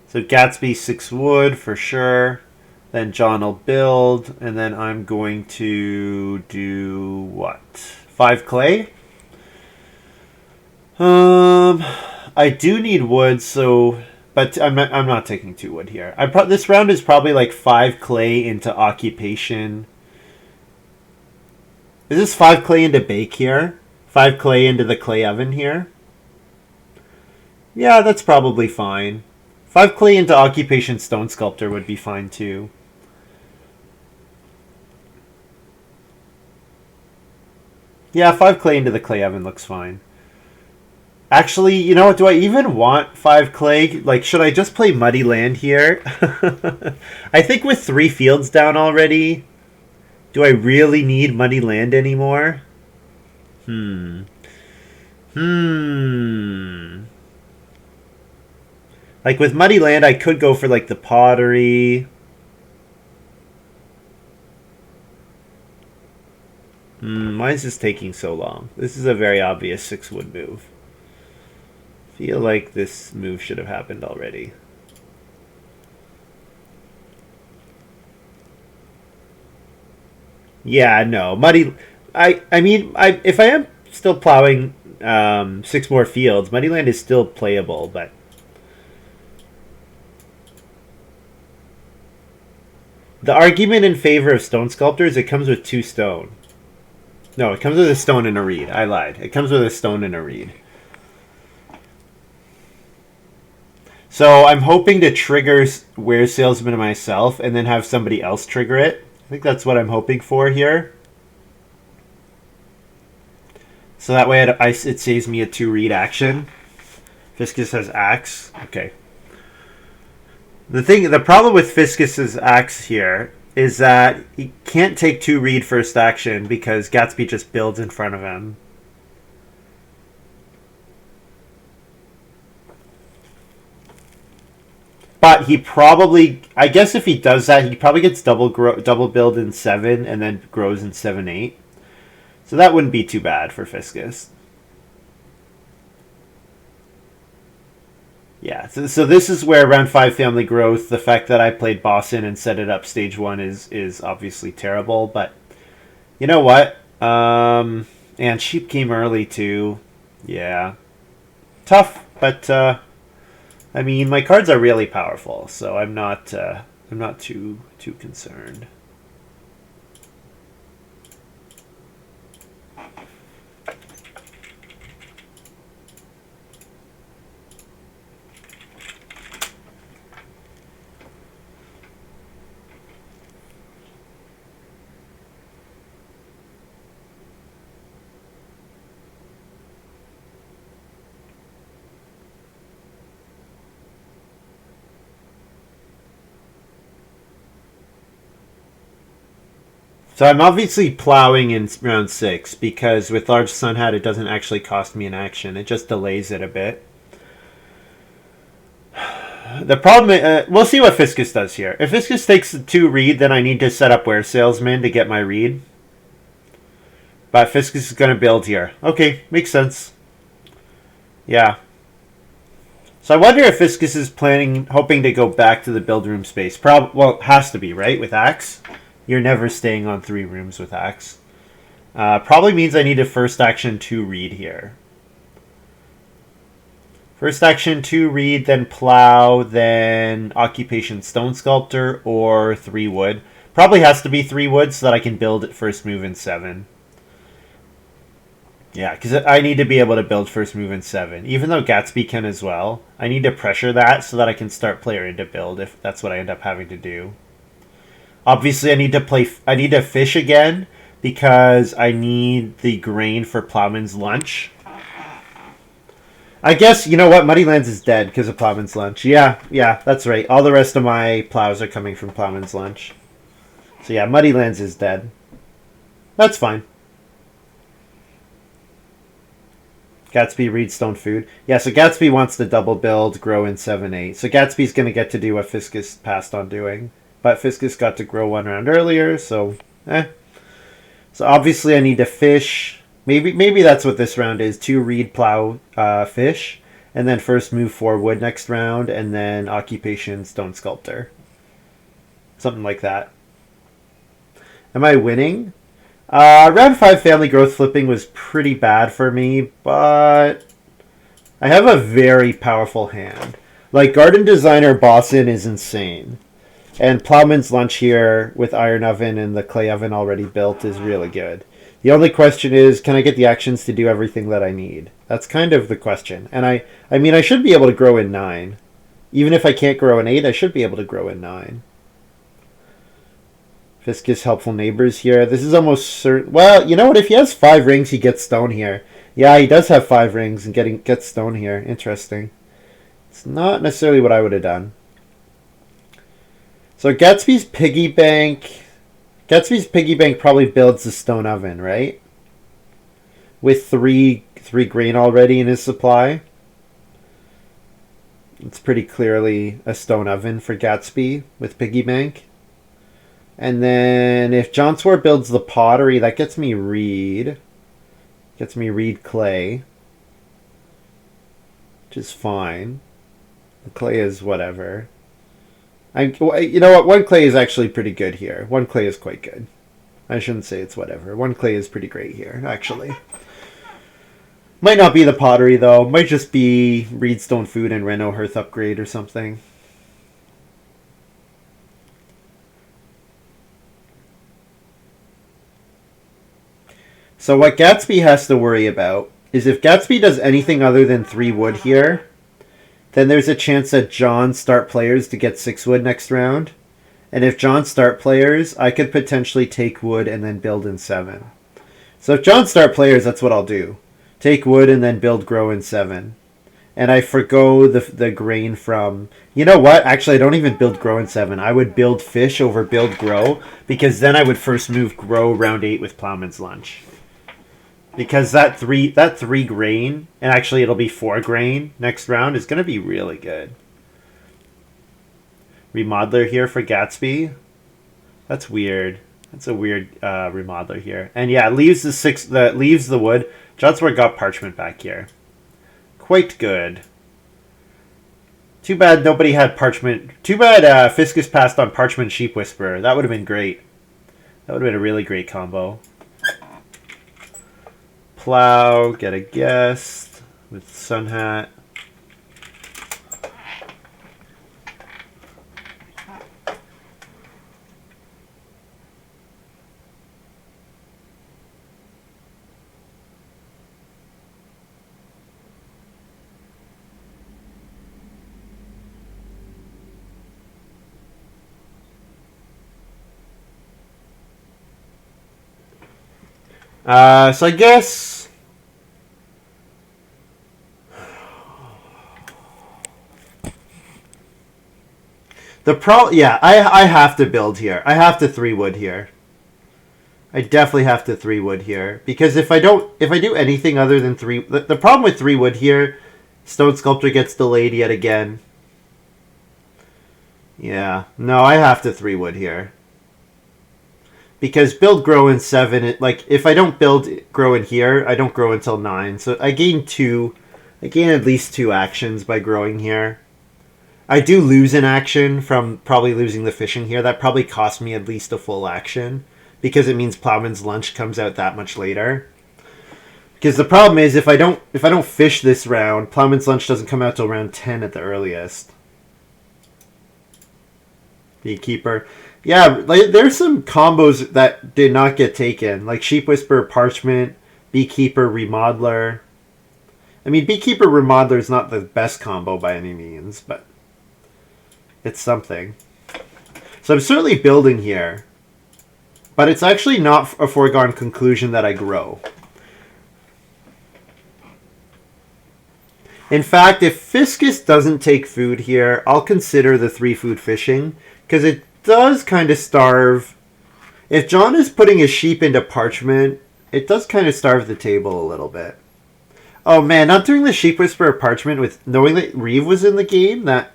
So Gatsby 6 wood for sure. Then John will build. And then I'm going to do what? 5 clay? I do need wood, but I'm not taking 2 wood here. This round is probably like 5 clay into occupation. Is this 5 clay into bake here? 5 clay into the clay oven here? Yeah, that's probably fine. 5 clay into occupation stone sculptor would be fine too. Yeah, 5 clay into the clay oven looks fine. Actually, you know what? Do I even want 5 clay? Like, should I just play Muddy Land here? I think with 3 fields down already, do I really need Muddy Land anymore? Like, with Muddy Land, I could go for, like, the pottery. Why is this taking so long? This is a very obvious 6 wood move. Feel like this move should have happened already. Yeah, no. I mean, if I am still plowing 6 more fields, Muddy Land is still playable, but the argument in favor of Stone Sculptor is it comes with 2 stone. No, it comes with a stone and a reed. I lied. It comes with a stone and a reed. So I'm hoping to trigger Where's Salesman myself and then have somebody else trigger it. I think that's what I'm hoping for here. So that way it saves me a 2 read action. Fiscused has axe. Okay. The problem with Fiscus's axe here is that he can't take 2 read first action because Gatsby just builds in front of him. But he probably, I guess if he does that, he probably gets double build in 7 and then grows in 7, 8. So that wouldn't be too bad for Fiscused. Yeah, so this is where round 5 Family Growth, the fact that I played Boston and set it up stage 1 is obviously terrible. But you know what? And sheep came early too. Yeah. Tough, but I mean, my cards are really powerful, so I'm not too concerned. So I'm obviously plowing in round 6 because with large sun hat it doesn't actually cost me an action. It just delays it a bit. The problem, we'll see what Fiscus does here. If Fiscus takes the 2 read, then I need to set up Were Salesman to get my read. But Fiscus is going to build here. Okay, makes sense. Yeah. So I wonder if Fiscus is hoping to go back to the build room space. Well, it has to be, right? With Axe? You're never staying on 3 rooms with Axe. Probably means I need a first action 2 read here. First action 2 read, then plow, then occupation stone sculptor, or 3 wood. Probably has to be 3 wood so that I can build it first move in 7. Yeah, because I need to be able to build first move in 7. Even though Gatsby can as well, I need to pressure that so that I can start player into build if that's what I end up having to do. Obviously, I need to fish again because I need the grain for Plowman's Lunch. I guess, you know what? Muddylands is dead because of Plowman's Lunch. Yeah, that's right. All the rest of my plows are coming from Plowman's Lunch. So yeah, Muddylands is dead. That's fine. Gatsby reads stone food. Yeah, so Gatsby wants to double build, grow in 7-8. So Gatsby's going to get to do what Fiscus passed on doing. But Fiscus got to grow 1 round earlier, so So obviously I need to fish. Maybe that's what this round is. 2 read, plow, fish. And then first move 4 wood next round. And then occupation stone sculptor. Something like that. Am I winning? Round 5 family growth flipping was pretty bad for me. But I have a very powerful hand. Like Garden Designer Bossin is insane. And Plowman's Lunch here with Iron Oven and the Clay Oven already built is really good. The only question is, can I get the actions to do everything that I need? That's kind of the question. And I mean, I should be able to grow in 9. Even if I can't grow in 8, I should be able to grow in 9. Fiscus Helpful Neighbors here. This is almost certain. Well, you know what? If he has 5 rings, he gets stone here. Yeah, he does have 5 rings and gets stone here. Interesting. It's not necessarily what I would have done. So Gatsby's piggy bank probably builds the stone oven, right? With three grain already in his supply. It's pretty clearly a stone oven for Gatsby with piggy bank. And then if jonswar builds the pottery, that gets me reed. Gets me reed clay. Which is fine. The clay is whatever. You know what? 1 clay is actually pretty good here. 1 clay is quite good. I shouldn't say it's whatever. 1 clay is pretty great here, actually. Might not be the pottery, though. Might just be Reedstone Food and Reno Hearth upgrade or something. So what Gatsby has to worry about is if Gatsby does anything other than 3 wood here, then there's a chance that John start players to get 6 wood next round. And if John start players, I could potentially take wood and then build in 7. So if John start players, that's what I'll do. Take wood and then build grow in 7. And I forgo the grain from... You know what? Actually, I don't even build grow in 7. I would build fish over build grow, because then I would first move grow round 8 with Plowman's Lunch. Because that three grain, and actually it'll be 4 grain next round, is going to be really good. Remodeler here for Gatsby. That's weird. That's a weird remodeler here. And yeah, leaves the wood. jonswar got parchment back here. Quite good. Too bad nobody had parchment. Too bad Fiscus passed on Parchment Sheep Whisperer. That would have been great. That would have been a really great combo. Plow, get a guest with Sun Hat. So I guess I have to build here. I have to 3 wood here. I definitely have to 3-wood here because if I do anything other than the problem with 3-wood here, Stone Sculptor gets delayed yet again. Yeah, no, I have to 3-wood here because build grow in 7. Like if I don't build grow in here, I don't grow until 9. So I gain 2. I gain at least 2 actions by growing here. I do lose an action from probably losing the fishing here. That probably cost me at least a full action because it means Plowman's Lunch comes out that much later. Because the problem is if I don't fish this round, Plowman's Lunch doesn't come out till round 10 at the earliest. Beekeeper. Yeah, like there's some combos that did not get taken, like Sheep Whisperer, Parchment, Beekeeper, Remodeler. I mean, Beekeeper, Remodeler is not the best combo by any means, but it's something. So I'm certainly building here, but it's actually not a foregone conclusion that I grow. In fact, if Fiscus doesn't take food here, I'll consider the 3-food fishing, because it does kind of starve. If John is putting his sheep into Parchment, it does kind of starve the table a little bit. Oh man, not doing the Sheep Whisperer Parchment with knowing that Reeve was in the game, that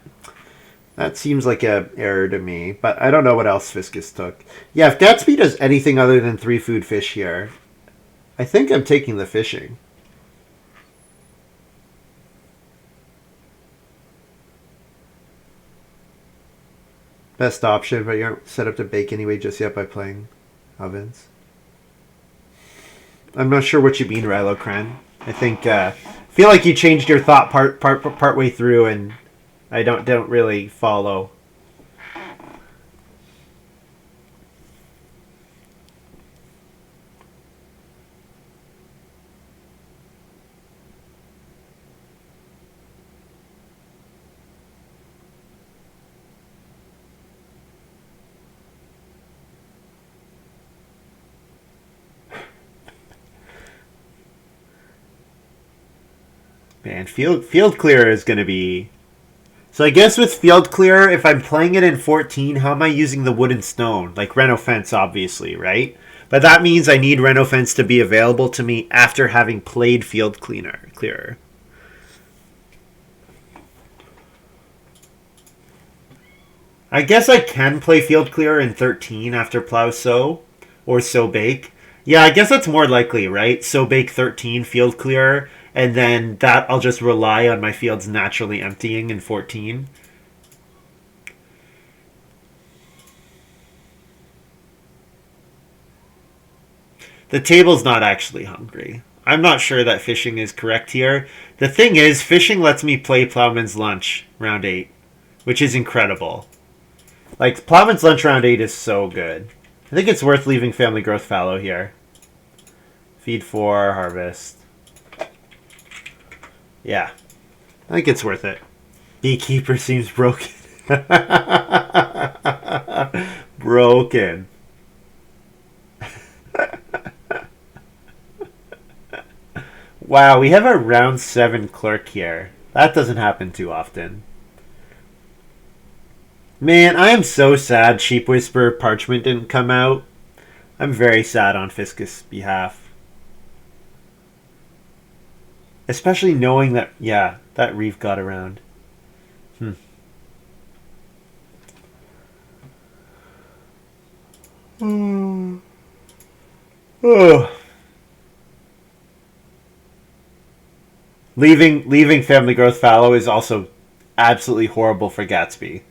seems like a error to me, but I don't know what else Fiscus took. Yeah, if Gatsby does anything other than 3-food fish here, I think I'm taking the fishing. Best option, but you aren't set up to bake anyway just yet by playing ovens. I'm not sure what you mean, Rylocran. I think feel like you changed your thought part way through, and I don't really follow. Man, field clear is going to be... So I guess with field clear, if I'm playing it in 14, how am I using the wood and stone? Like Reno Fence, obviously, right? But that means I need Reno Fence to be available to me after having played field clearer. I guess I can play field clearer in 13 after plow sow or sow bake. Yeah, I guess that's more likely, right? Sow bake 13, field clearer, and then that I'll just rely on my fields naturally emptying in 14. The table's not actually hungry. I'm not sure that fishing is correct here. The thing is, fishing lets me play Plowman's Lunch round 8, which is incredible. Like, Plowman's Lunch round 8 is so good. I think it's worth leaving Family Growth Fallow here. Feed 4, harvest. Yeah. I think it's worth it. Beekeeper seems broken. Broken. Wow, we have a round 7 clerk here. That doesn't happen too often. Man, I am so sad Sheep Whisperer Parchment didn't come out. I'm very sad on Fiscus' behalf. Especially knowing that, yeah, that Reeve got around. Oh. Leaving Family Growth Fallow is also absolutely horrible for Gatsby.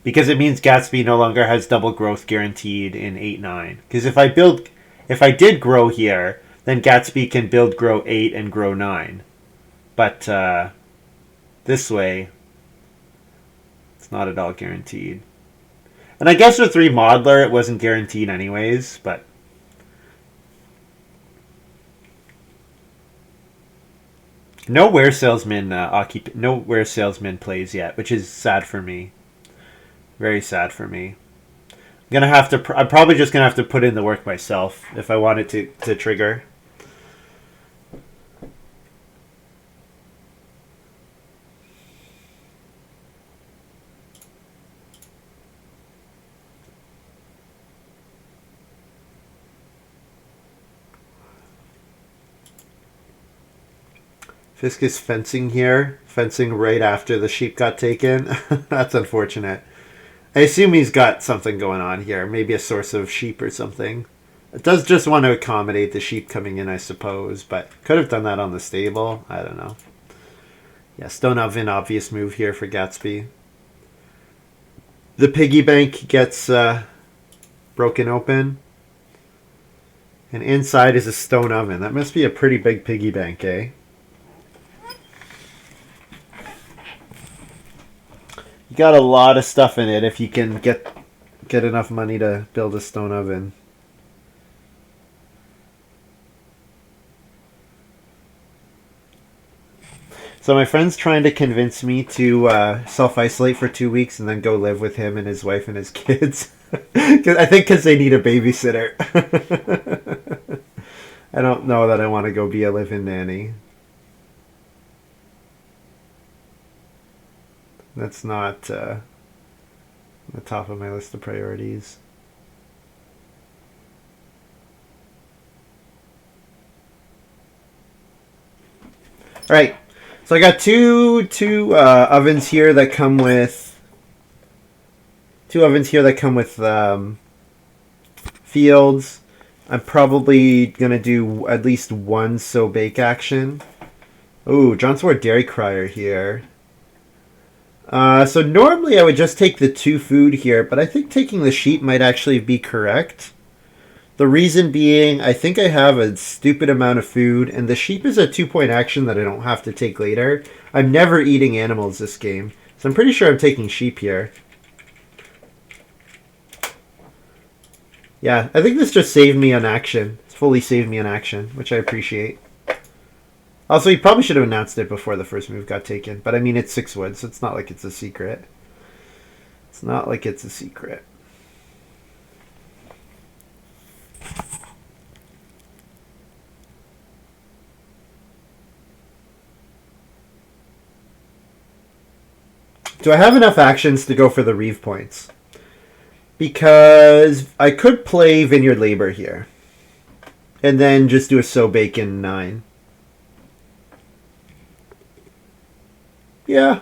Because it means Gatsby no longer has double growth guaranteed in 8-9. Because if I did grow here, then Gatsby can build grow 8 and grow 9. But this way, it's not at all guaranteed. And I guess with Remodeler, it wasn't guaranteed anyways, but... No Ware Salesman plays yet, which is sad for me. Very sad for me. I'm probably just gonna have to put in the work myself if I want it to trigger. Fiscus fencing here. Fencing right after the sheep got taken. That's unfortunate. I assume he's got something going on here. Maybe a source of sheep or something. It does just want to accommodate the sheep coming in, I suppose. But could have done that on the stable. I don't know. Yeah, stone oven, obvious move here for Gatsby. The piggy bank gets broken open. And inside is a stone oven. That must be a pretty big piggy bank, eh? You got a lot of stuff in it if you can get enough money to build a stone oven. So my friend's trying to convince me to self-isolate for 2 weeks and then go live with him and his wife and his kids. I think because they need a babysitter. I don't know that I want to go be a live-in nanny. That's not on the top of my list of priorities. All right. So I got two ovens here that come with fields. I'm probably gonna do at least one so bake action. Ooh, jonswar dairy crier here. So normally I would just take the 2 food here, but I think taking the sheep might actually be correct. The reason being, I think I have a stupid amount of food, and the sheep is a 2-point action that I don't have to take later. I'm never eating animals this game, so I'm pretty sure I'm taking sheep here. Yeah, I think this just saved me an action. It's fully saved me an action, which I appreciate. Also, he probably should have announced it before the first move got taken, but I mean, it's 6 wood, so it's not like it's a secret. It's not like it's a secret. Do I have enough actions to go for the Reeve points? Because I could play Vineyard Labor here. And then just do a So Bacon 9. Yeah.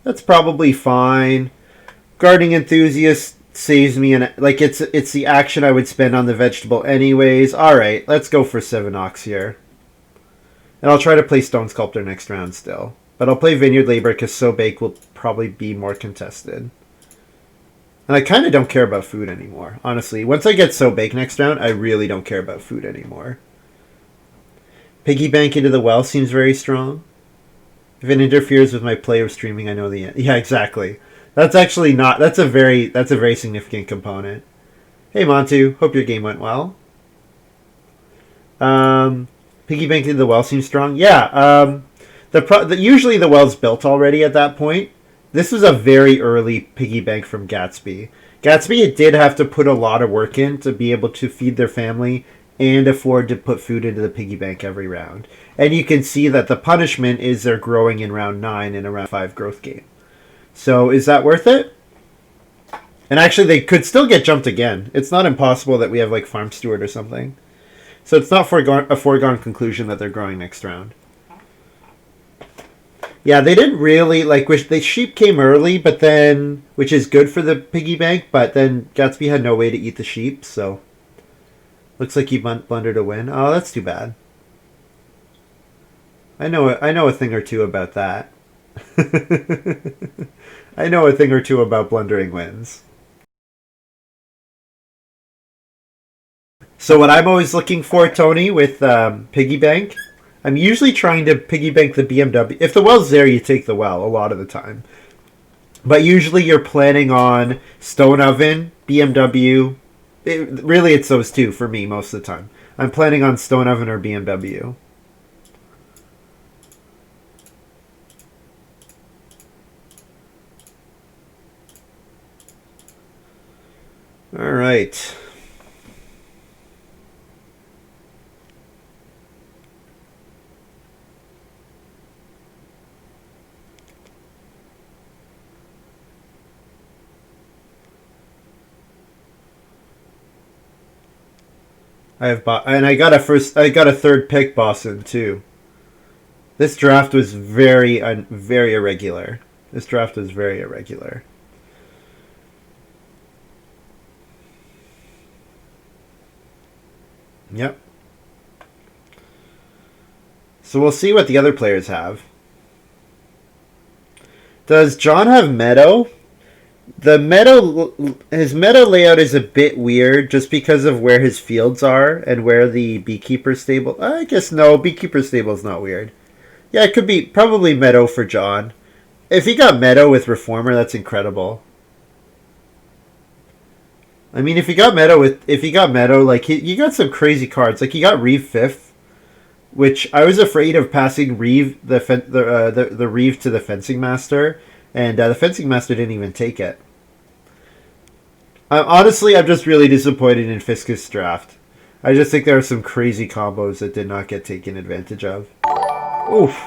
That's probably fine. Gardening Enthusiast saves me like it's the action I would spend on the vegetable anyways. Alright, let's go for 7 Ox here. And I'll try to play Stone Sculptor next round still. But I'll play Vineyard Labor because So Bake will probably be more contested. And I kind of don't care about food anymore, honestly. Once I get So Bake next round, I really don't care about food anymore. Piggy Bank into the well seems very strong. If it interferes with my play or streaming, I know the end. Yeah, exactly. That's actually not... That's a very significant component. Hey, Montu. Hope your game went well. Piggy Bank into the well seems strong. Yeah, usually the well's built already at that point. This was a very early piggy bank from Gatsby. Gatsby did have to put a lot of work in to be able to feed their family and afford to put food into the piggy bank every round. And you can see that the punishment is they're growing in round 9 and a round 5 growth game. So is that worth it? And actually they could still get jumped again. It's not impossible that we have like Farm Steward or something. So it's not a foregone conclusion that they're growing next round. Yeah, they didn't really, like, the sheep came early, but then, which is good for the piggy bank, but then Gatsby had no way to eat the sheep, so. Looks like he blundered a win. Oh, that's too bad. I know a thing or two about that. I know a thing or two about blundering wins. So what I'm always looking for, Tony, with piggy bank... I'm usually trying to piggy bank the BMW. If the well's there, you take the well a lot of the time. But usually you're planning on Stone Oven, BMW. Really, it's those two for me most of the time. I'm planning on Stone Oven or BMW. All right. I got a third pick Boston too. This draft was very irregular. This draft was very irregular. Yep. So we'll see what the other players have. Does John have meadow? His meadow layout is a bit weird just because of where his fields are and where the beekeeper stable. I guess no, beekeeper stable is not weird. Yeah, it could be probably meadow for John. If he got meadow with reformer, that's incredible. I mean, if he got meadow, like he got some crazy cards. Like he got Reeve fifth, which I was afraid of passing Reeve the Reeve to the fencing master, and the fencing master didn't even take it. Honestly, I'm just really disappointed in Fiscused draft. I just think there are some crazy combos that did not get taken advantage of. Oof.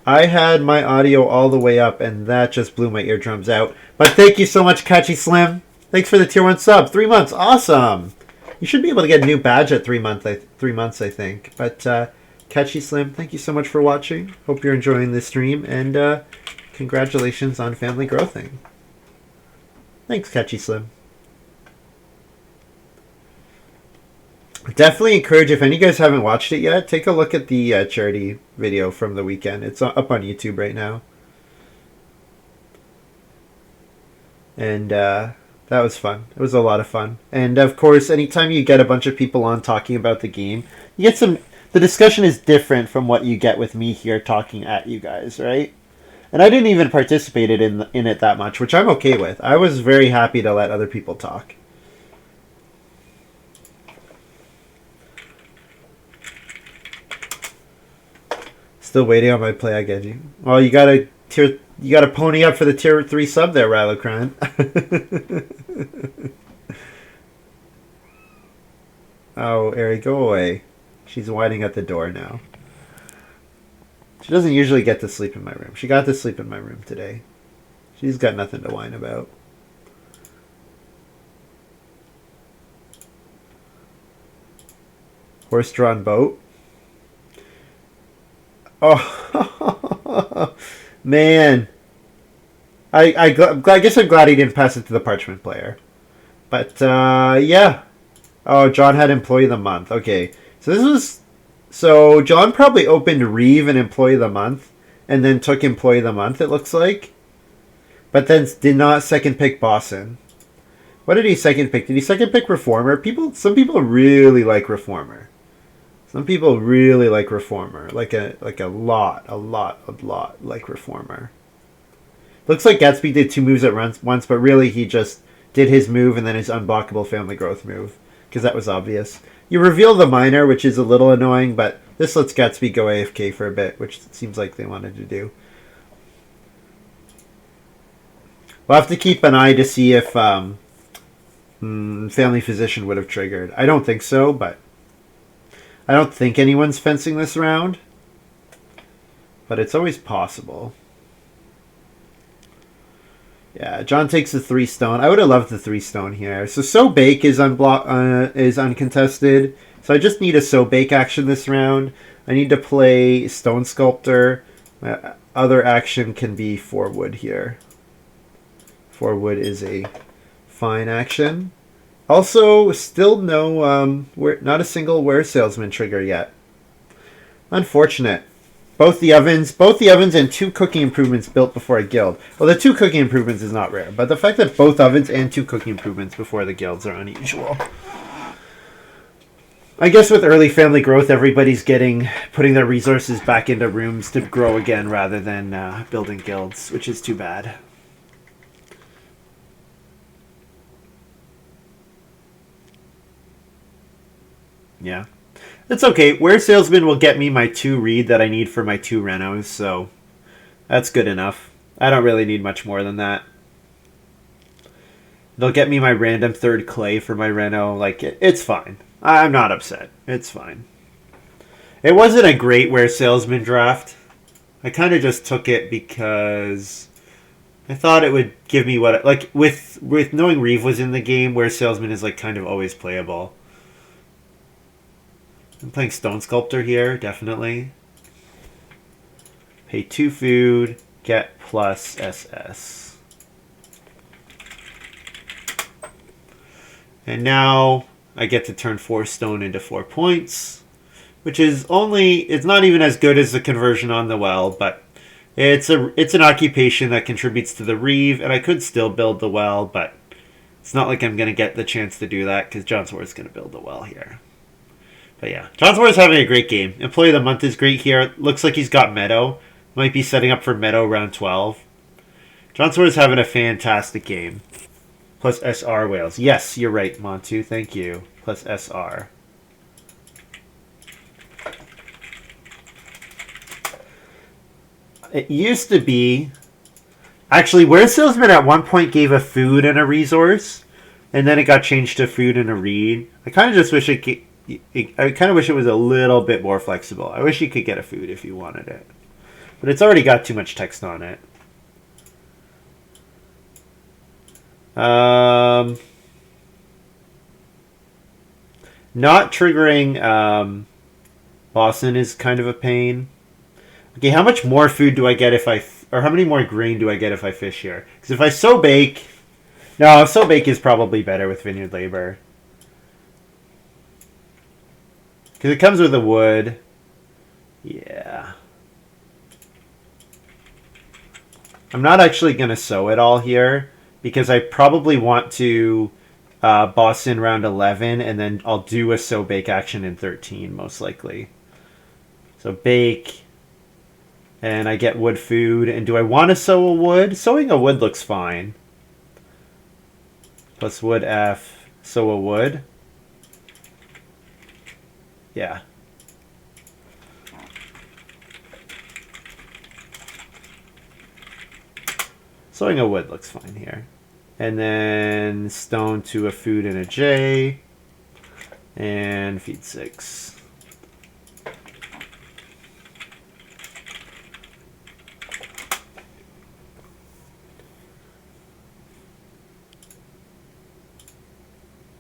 I had my audio all the way up, and that just blew my eardrums out. But thank you so much, Catchy Slim. Thanks for the tier 1 sub. 3 months. Awesome. You should be able to get a new badge at 3 months, I think. But Catchy Slim, thank you so much for watching. Hope you're enjoying this stream, and congratulations on family growthing. Thanks, Catchy Slim. Definitely encourage, if any of you guys haven't watched it yet, take a look at the charity video from the weekend. It's up on YouTube right now. And that was fun. It was a lot of fun. And of course, anytime you get a bunch of people on talking about the game, you get some... The discussion is different from what you get with me here talking at you guys, right? And I didn't even participate in it that much, which I'm okay with. I was very happy to let other people talk. Still waiting on my play again. Well, you gotta pony up for the tier 3 sub there, Rylocran. Oh, Ari, go away. She's whining at the door now. She doesn't usually get to sleep in my room. She got to sleep in my room today. She's got nothing to whine about. Horse-drawn boat. Oh, man. I guess I'm glad he didn't pass it to the parchment player. But, yeah. Oh, John had employee of the month. Okay. So this was... So, John probably opened Reeve and employee of the month, and then took employee of the month, it looks like. But then did not second pick Boston. What did he second pick? Did he second pick Reformer? Some people really like Reformer. Some people really like Reformer. Like a lot like Reformer. Looks like Gatsby did 2 moves at once, but really he just did his move and then his unblockable family growth move. Because that was obvious. You reveal the minor, which is a little annoying, but this lets Gatsby go AFK for a bit, which it seems like they wanted to do. We'll have to keep an eye to see if Family Physician would have triggered. I don't think so, but I don't think anyone's fencing this round. But it's always possible. Yeah, John takes the 3 stone. I would have loved the 3 stone here. So Bake is uncontested. So I just need a Bake action this round. I need to play Stone Sculptor. My other action can be 4 wood here. 4 wood is a fine action. Also, still no, not a single Were Salesman trigger yet. Unfortunate. Both the ovens and 2 cooking improvements built before a guild. Well, the 2 cooking improvements is not rare, but the fact that both ovens and 2 cooking improvements before the guilds are unusual. I guess with early family growth, everybody's putting their resources back into rooms to grow again rather than building guilds, which is too bad. Yeah. It's okay. Where Salesman will get me my 2 read that I need for my 2 renos, so that's good enough. I don't really need much more than that. They'll get me my random 3rd clay for my reno. Like, it's fine. I'm not upset. It's fine. It wasn't a great Where Salesman draft. I kind of just took it because I thought it would give me what... Like, with knowing Reeve was in the game, Where Salesman is, like, kind of always playable. I'm playing Stone Sculptor here, definitely. Pay 2 food, get plus SS. And now I get to turn 4 stone into 4 points, which is it's not even as good as the conversion on the well, but it's an occupation that contributes to the reeve, and I could still build the well, but it's not like I'm going to get the chance to do that because jonswar is going to build the well here. But yeah, jonswar is having a great game. Employee of the Month is great here. Looks like he's got Meadow. Might be setting up for Meadow round 12. jonswar is having a fantastic game. Plus SR whales. Yes, you're right, Montu. Thank you. Plus SR. It used to be... Actually, Where Salesman at one point gave a food and a resource, and then it got changed to food and a reed. I kind of just wish I kind of wish it was a little bit more flexible. I wish you could get a food if you wanted it. But it's already got too much text on it. Not triggering Boston is kind of a pain. Okay, how much more food do I get if or how many more grain do I get if I fish here? Because if I sow bake... No, sow bake is probably better with vineyard labor. Because it comes with a wood. Yeah. I'm not actually going to sow it all here, because I probably want to boss in round 11, and then I'll do a sow bake action in 13, most likely. So bake, and I get wood food. And do I want to sow a wood? Sowing a wood looks fine. Plus wood F, sow a wood. Yeah. Sowing a wood looks fine here. And then stone to a food and a J. And feed 6.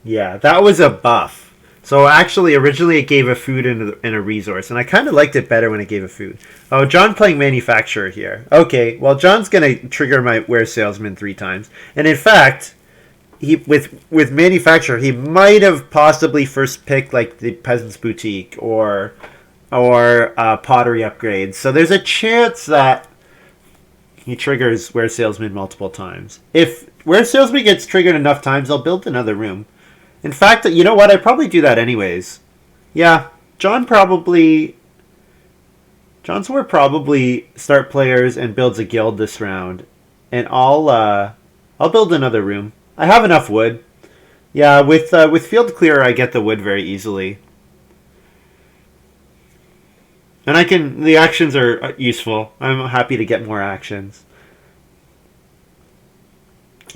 Yeah, that was a buff. So actually, originally it gave a food and a resource, and I kind of liked it better when it gave a food. Oh, John playing manufacturer here. Okay, well, John's going to trigger my Where Salesman 3 times. And in fact, with manufacturer, he might have possibly first picked like the Peasant's Boutique or pottery upgrades. So there's a chance that he triggers Where Salesman multiple times. If Where Salesman gets triggered enough times, I'll build another room. In fact, you know what? I'd probably do that anyways. Yeah, Jonswar probably start players and builds a guild this round, and I'll build another room. I have enough wood. Yeah, with Field Clearer, I get the wood very easily, and the actions are useful. I'm happy to get more actions.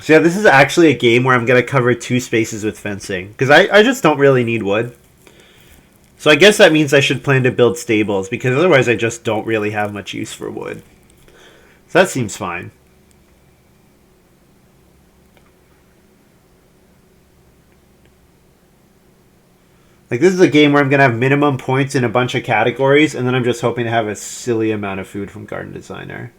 So yeah, this is actually a game where I'm going to cover 2 spaces with fencing, because I just don't really need wood. So I guess that means I should plan to build stables, because otherwise I just don't really have much use for wood. So that seems fine. Like, this is a game where I'm going to have minimum points in a bunch of categories, and then I'm just hoping to have a silly amount of food from Garden Designer.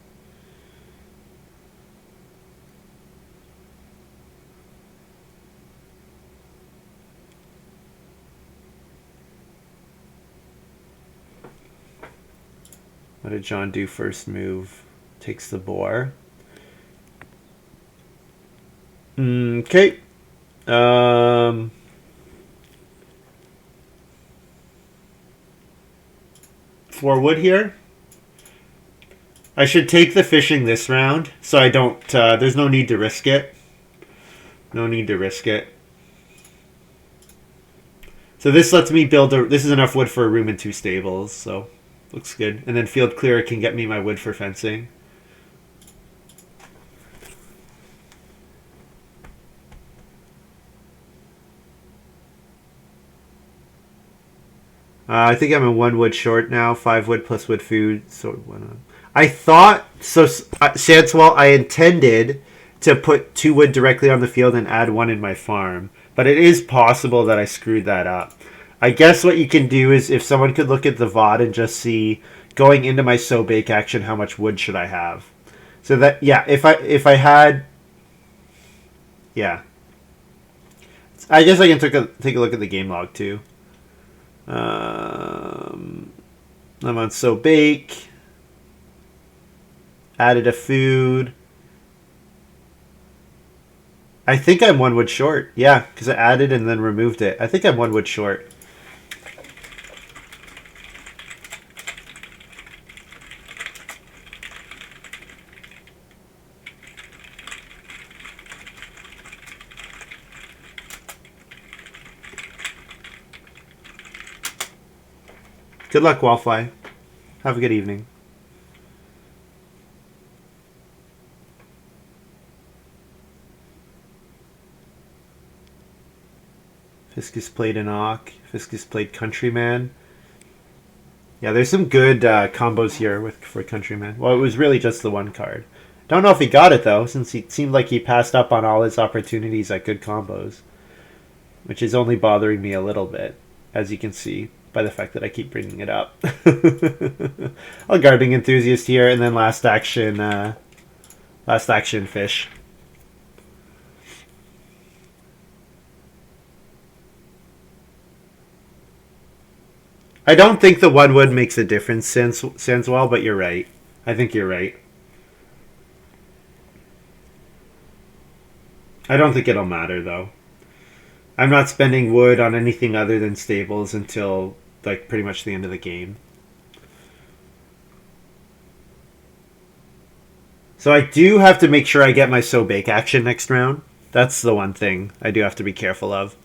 What did John do first move? Takes the boar. Okay. 4 wood here. I should take the fishing this round, so I don't... there's no need to risk it. No need to risk it. So this lets me build this is enough wood for a room and 2 stables, so... Looks good. And then Field Clearer can get me my wood for fencing. I think I'm a 1 wood short now. 5 wood plus wood food. So 1. I thought... So, Sanswell, I intended to put 2 wood directly on the field and add 1 in my farm. But it is possible that I screwed that up. I guess what you can do is if someone could look at the VOD and just see going into my so bake action, how much wood should I have? So that yeah, if I had yeah, I guess I can take a look at the game log too. I'm on so bake. Added a food. I think I'm 1 wood short. Yeah, because I added and then removed it. I think I'm 1 wood short. Good luck, Wallfly. Have a good evening. Fiscus played an Ock. Fiscus played Countryman. Yeah, there's some good combos here for Countryman. Well, it was really just the one card. Don't know if he got it, though, since it seemed like he passed up on all his opportunities at good combos. Which is only bothering me a little bit, as you can see by the fact that I keep bringing it up. A Gardening Enthusiast here, and then last action fish. I don't think the 1 wood makes a difference, Sanswell, but you're right. I think you're right. I don't think it'll matter, though. I'm not spending wood on anything other than stables until, like, pretty much the end of the game. So I do have to make sure I get my so bake action next round. That's the one thing I do have to be careful of.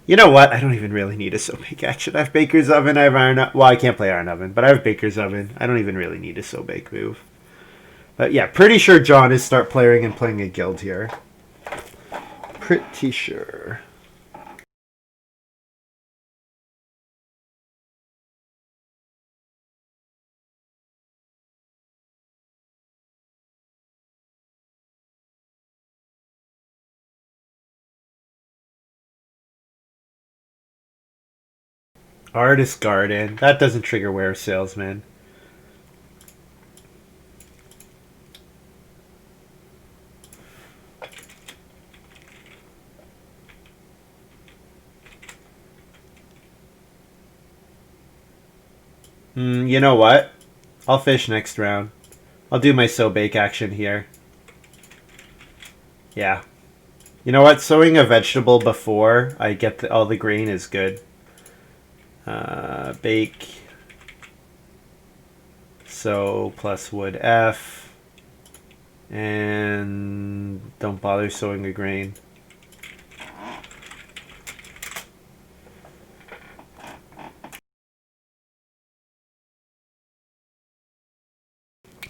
You know what? I don't even really need a so bake action. I have Baker's Oven, I have Iron Oven. Well, I can't play Iron Oven, but I have Baker's Oven. I don't even really need a so bake move. But yeah, pretty sure John is start playing and playing a guild here. Pretty sure. Artist Garden. That doesn't trigger Ware Salesman. You know what? I'll fish next round. I'll do my so bake action here. Yeah. You know what? Sowing a vegetable before I get all the grain is good. Bake. So plus wood F. And don't bother sowing the grain.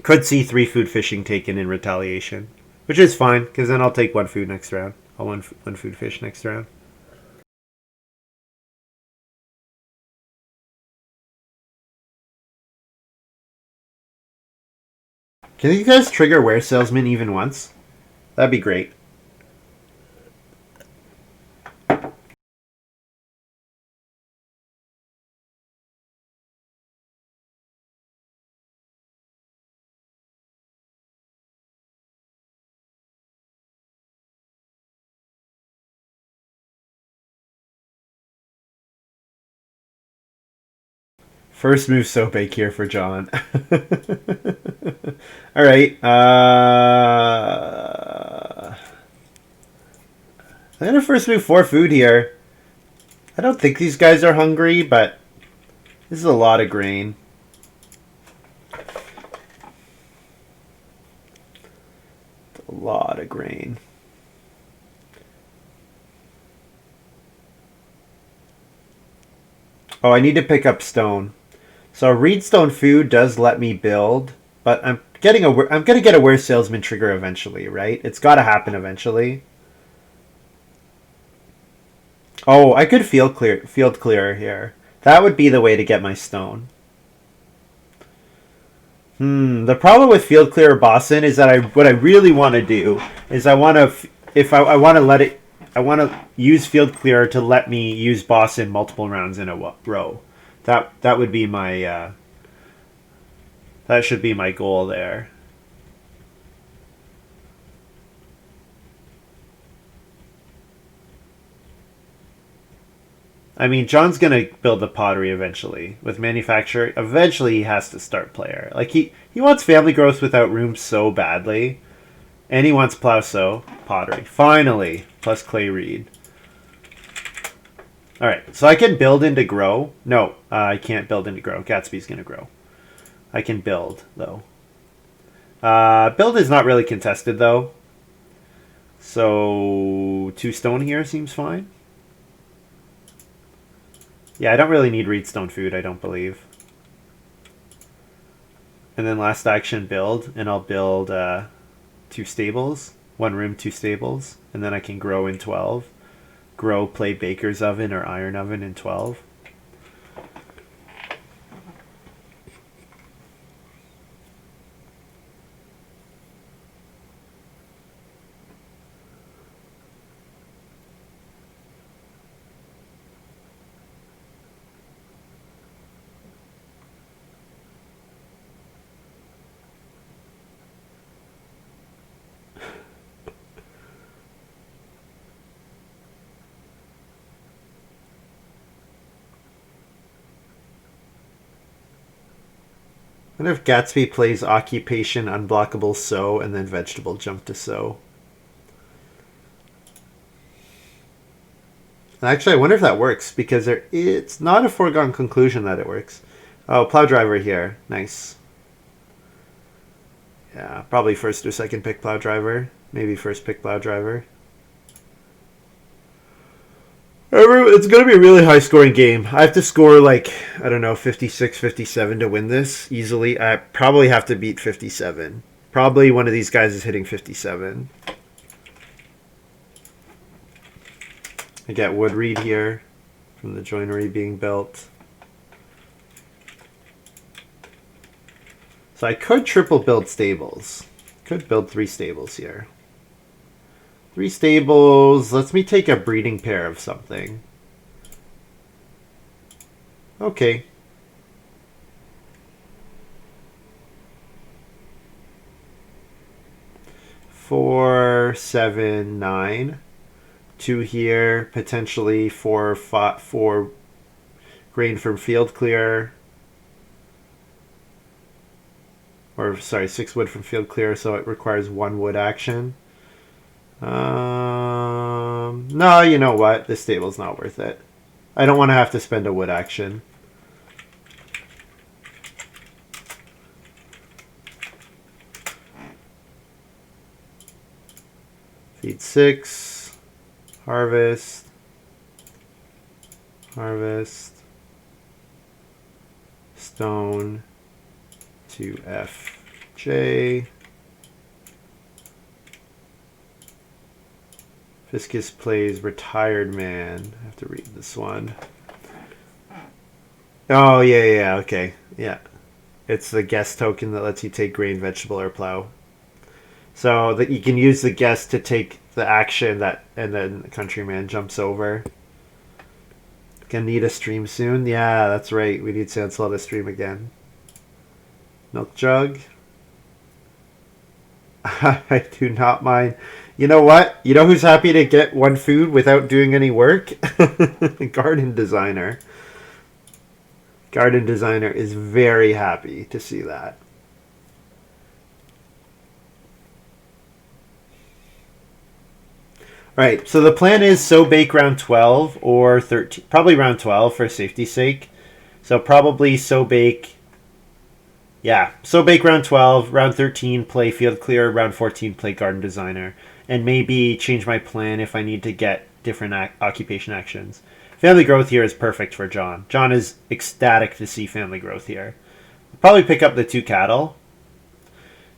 Could see 3 food fishing taken in retaliation. Which is fine, because then I'll take 1 food next round. I'll one food fish next round. Can you guys trigger Ware Salesman even once? That'd be great. First move so bake here for John. Alright. I'm gonna first move 4 food here. I don't think these guys are hungry, but this is a lot of grain. A lot of grain. Oh, I need to pick up stone. So Reedstone food does let me build, but I'm gonna get a Ware Salesman trigger eventually, right? It's gotta happen eventually. Oh, I could field clearer here. That would be the way to get my stone. The problem with field clearer Boston is that what I really want to do is I want to let it I want to use field clear to let me use boss in multiple rounds in a row. That would be my that should be my goal there. I mean, John's gonna build the pottery eventually with manufacturing. Eventually, he has to start player. Like he wants family growth without room so badly, and he wants plow sow pottery finally plus clay reed. All right, so I can build into grow. No, I can't build into grow. Gatsby's gonna grow. I can build though. Build is not really contested though, so 2 stone here seems fine. Yeah, I don't really need reedstone food, I don't believe. And then last action build, and I'll build 2 stables. 1 room, 2 stables. And then I can grow in 12. Grow, play baker's oven or iron oven in 12. What if Gatsby plays occupation, unblockable sow, and then vegetable jump to sow? Actually, I wonder if that works, because it's not a foregone conclusion that it works. Oh, plow driver here. Nice. Yeah, probably first or second pick plow driver. Maybe first pick plow driver. It's going to be a really high scoring game. I have to score like, I don't know, 56, 57 to win this easily. I probably have to beat 57. Probably one of these guys is hitting 57. I get wood reed here from the joinery being built. So I could triple build stables. Could build 3 stables here. 3 stables lets me take a breeding pair of something. Okay. 4, 7, 9. 2 here, potentially 4 grain from field clear. Or sorry, 6 wood from field clear, so it requires 1 wood action. No, you know what? This stable's not worth it. I don't want to have to spend a wood action. Feed 6. Harvest. Harvest. Stone. To FJ. Fiscus plays Retired Man. I have to read this one. Oh, yeah, okay. Yeah. It's the guest token that lets you take grain, vegetable, or plow. So that you can use the guest to take the action that, and then the countryman jumps over. Gonna need a stream soon? Yeah, that's right. We need Sansel to stream again. Milk jug. I do not mind. You know what? You know who's happy to get 1 food without doing any work? Garden designer. Garden designer is very happy to see that. All right, so the plan is sow bake round 12 or 13, probably round 12 for safety's sake. So probably sow bake. Yeah, sow bake round 12, round 13 play field clear, round 14 play garden designer, and maybe change my plan if I need to get different occupation actions. Family growth here is perfect for John. John is ecstatic to see family growth here. I'll probably pick up the 2 cattle.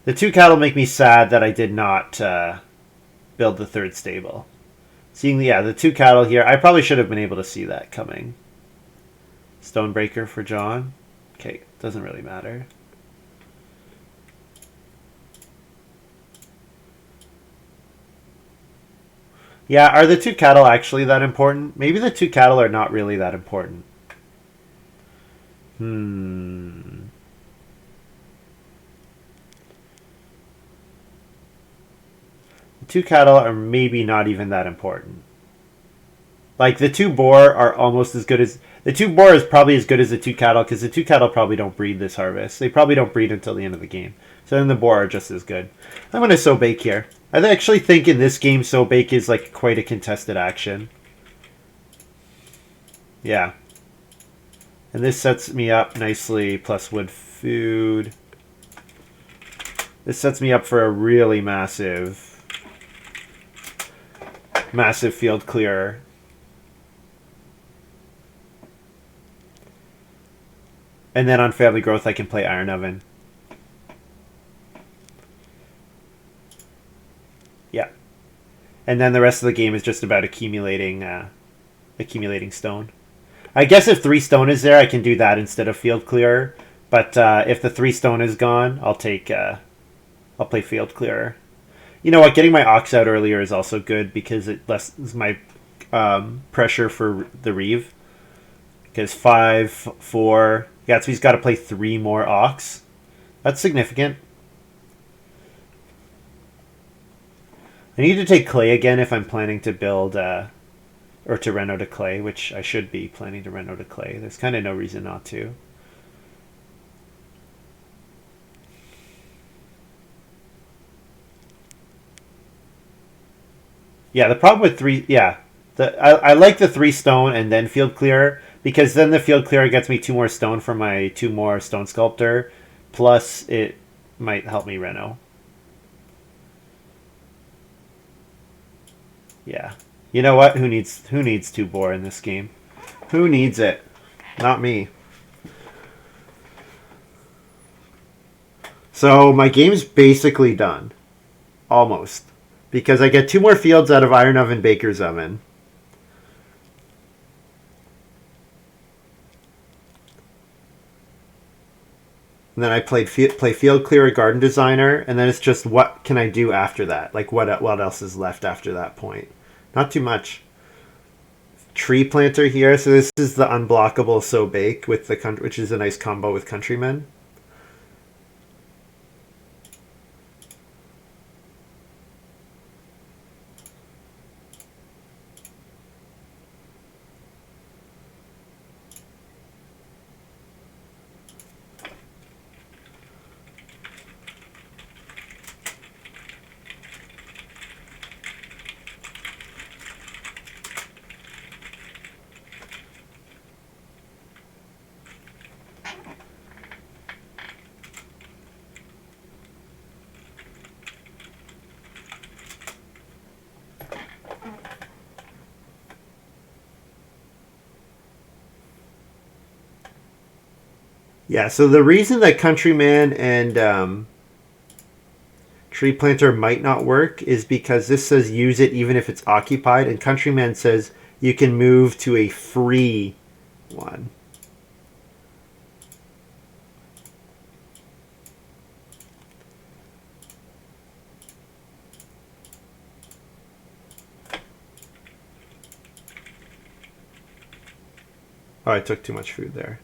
The 2 cattle make me sad that I did not build the 3rd stable. Seeing the 2 cattle here, I probably should have been able to see that coming. Stonebreaker for John. Okay, doesn't really matter. Yeah, are the two cattle actually that important? Maybe the two cattle are not really that important. Hmm. The two cattle are maybe not even that important. Like the two boar are almost as good as the two boar is probably as good as the two cattle because the two cattle probably don't breed this harvest. They probably don't breed until the end of the game. So then the boar are just as good. I'm gonna sow bake here. I actually think in this game sow bake is like quite a contested action. Yeah. And this sets me up nicely plus wood food. This sets me up for a really massive field clearer. And then on family growth, I can play Iron Oven. Yeah. And then the rest of the game is just about accumulating stone. I guess if 3 stone is there, I can do that instead of field clearer. But if the 3 stone is gone, I'll play field clearer. You know what? Getting my ox out earlier is also good because it lessens my pressure for the reeve. Because 5, 4... Gatsby's got to play 3 more ox. That's significant. I need to take clay again if I'm planning to build... or to reno to clay, which I should be planning to reno to clay. There's kind of no reason not to. Yeah, the problem with 3... Yeah. I like the 3 stone and then field clearer, because then the field clearer gets me 2 more stone for my 2 more stone sculptor, plus it might help me reno. Yeah. You know what? Who needs 2 boar in this game? Who needs it? Not me. So my game's basically done. Almost. Because I get 2 more fields out of Iron Oven, Baker's Oven. And then I play Field Clearer, Garden Designer, and then it's just what can I do after that? Like what else is left after that point? Not too much. Tree Planter here, so this is the unblockable sow bake with the which is a nice combo with Countrymen. Yeah, so the reason that Countryman and Tree Planter might not work is because this says use it even if it's occupied, and Countryman says you can move to a free one. Oh, I took too much food there.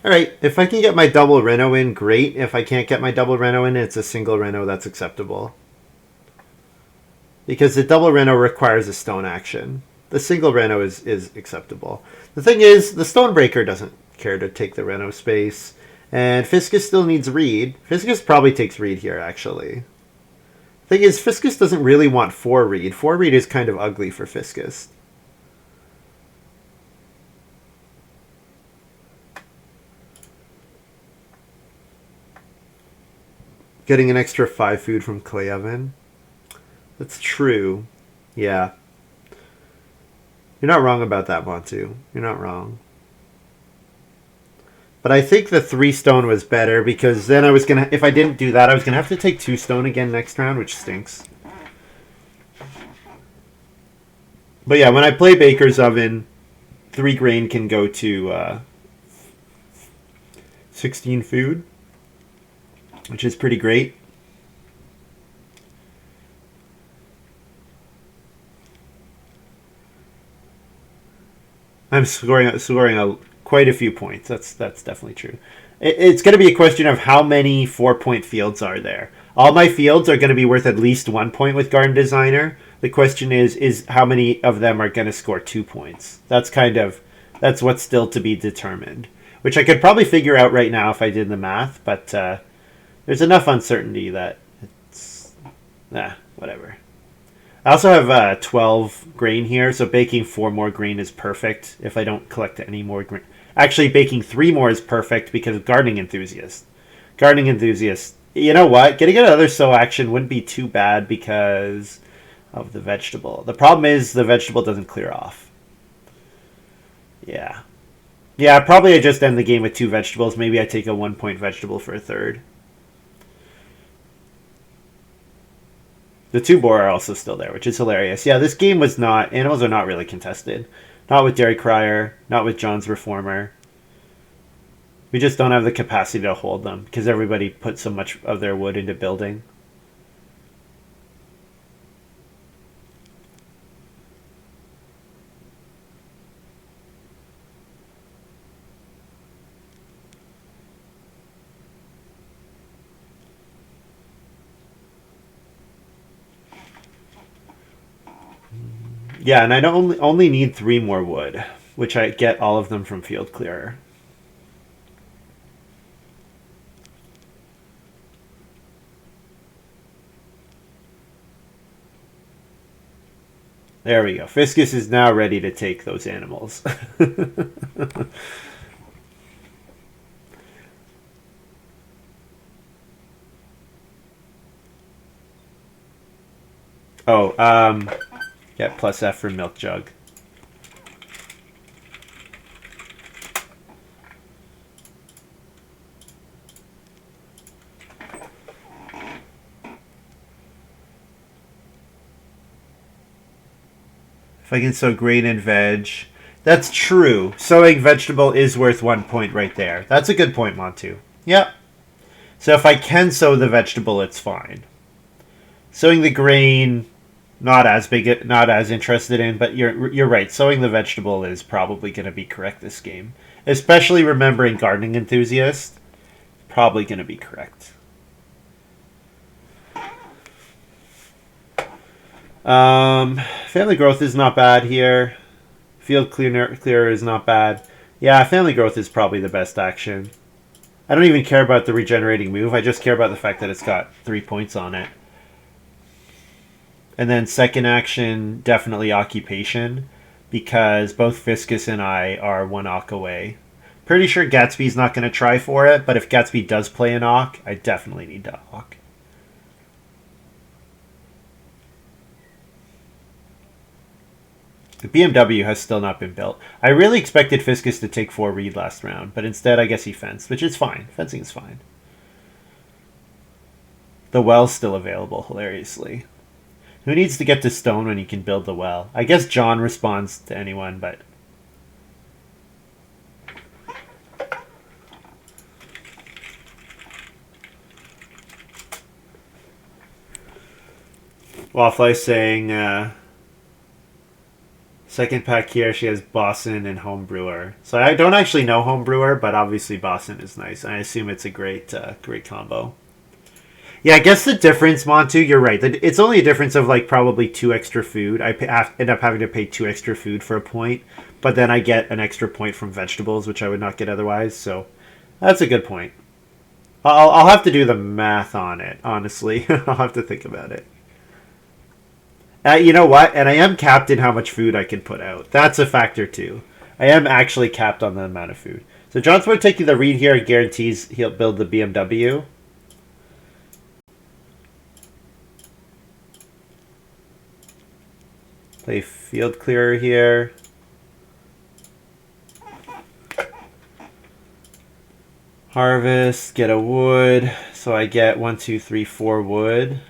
Alright, if I can get my double reno in, great. If I can't get my double reno in, it's a single reno, that's acceptable. Because the double reno requires a stone action. The single reno is acceptable. The thing is, the Stonebreaker doesn't care to take the reno space. And Fiscus still needs reed. Fiscus probably takes reed here, actually. Thing is, Fiscus doesn't really want 4 reed. 4 reed is kind of ugly for Fiscus. Getting an extra 5 food from Clay Oven. That's true. Yeah. You're not wrong about that, Montu. You're not wrong. But I think the 3 stone was better because then I was going to... If I didn't do that, I was going to have to take 2 stone again next round, which stinks. But yeah, when I play Baker's Oven, 3 grain can go to 16 food, which is pretty great. I'm scoring quite a few points. That's definitely true. It's going to be a question of how many 4-point fields are there. All my fields are going to be worth at least 1 point with Garden Designer. The question is how many of them are going to score 2 points. That's what's still to be determined, which I could probably figure out right now if I did the math, but there's enough uncertainty that it's whatever. I also have 12 grain here, so baking 4 more grain is perfect if I don't collect any more grain. Actually, baking 3 more is perfect because of Gardening Enthusiast. Gardening Enthusiast, you know what? Getting another sow action wouldn't be too bad because of the vegetable. The problem is the vegetable doesn't clear off. Yeah. Yeah, probably I just end the game with 2 vegetables. Maybe I take a 1-point vegetable for a third. The 2 boar are also still there, which is hilarious. Yeah, this game was not... Animals are not really contested. Not with Dairy Crier, not with John's Reformer. We just don't have the capacity to hold them because everybody put so much of their wood into building. Yeah, and I don't only need 3 more wood, which I get all of them from Field Clearer. There we go. Fiscus is now ready to take those animals. Oh, get plus F for Milk Jug. If I can sow grain and veg. That's true. Sowing vegetable is worth 1 point right there. That's a good point, Montu. Yep. So if I can sow the vegetable, it's fine. Sowing the grain, not as interested in, but you're right. Sowing the vegetable is probably going to be correct this game. Especially remembering Gardening Enthusiast, probably going to be correct. Family growth is not bad here. Field clearer is not bad. Yeah, family growth is probably the best action. I don't even care about the regenerating move. I just care about the fact that it's got 3 points on it. And then second action, definitely occupation, because both Fiscus and I are 1 Ock away. Pretty sure Gatsby's not going to try for it, but if Gatsby does play an Ock, I definitely need to Ock. The BMW has still not been built. I really expected Fiscus to take 4 reed last round, but instead I guess he fenced, which is fine. Fencing is fine. The well's still available, hilariously. Who needs to get to stone when you can build the well? I guess John responds to anyone, but... Waffle saying... Second pack here, she has Boston and Homebrewer. So I don't actually know Homebrewer, but obviously Boston is nice. I assume it's a great combo. Yeah, I guess the difference, Montu, you're right. It's only a difference of like probably 2 extra food. I end up having to pay 2 extra food for a point, but then I get an extra point from vegetables, which I would not get otherwise. So that's a good point. I'll have to do the math on it, honestly. I'll have to think about it. You know what? And I am capped in how much food I can put out. That's a factor too. I am actually capped on the amount of food. So jonswar taking the read here guarantees he'll build the BMW. Play field clearer here. Harvest, get a wood. So I get 1, 2, 3, 4 wood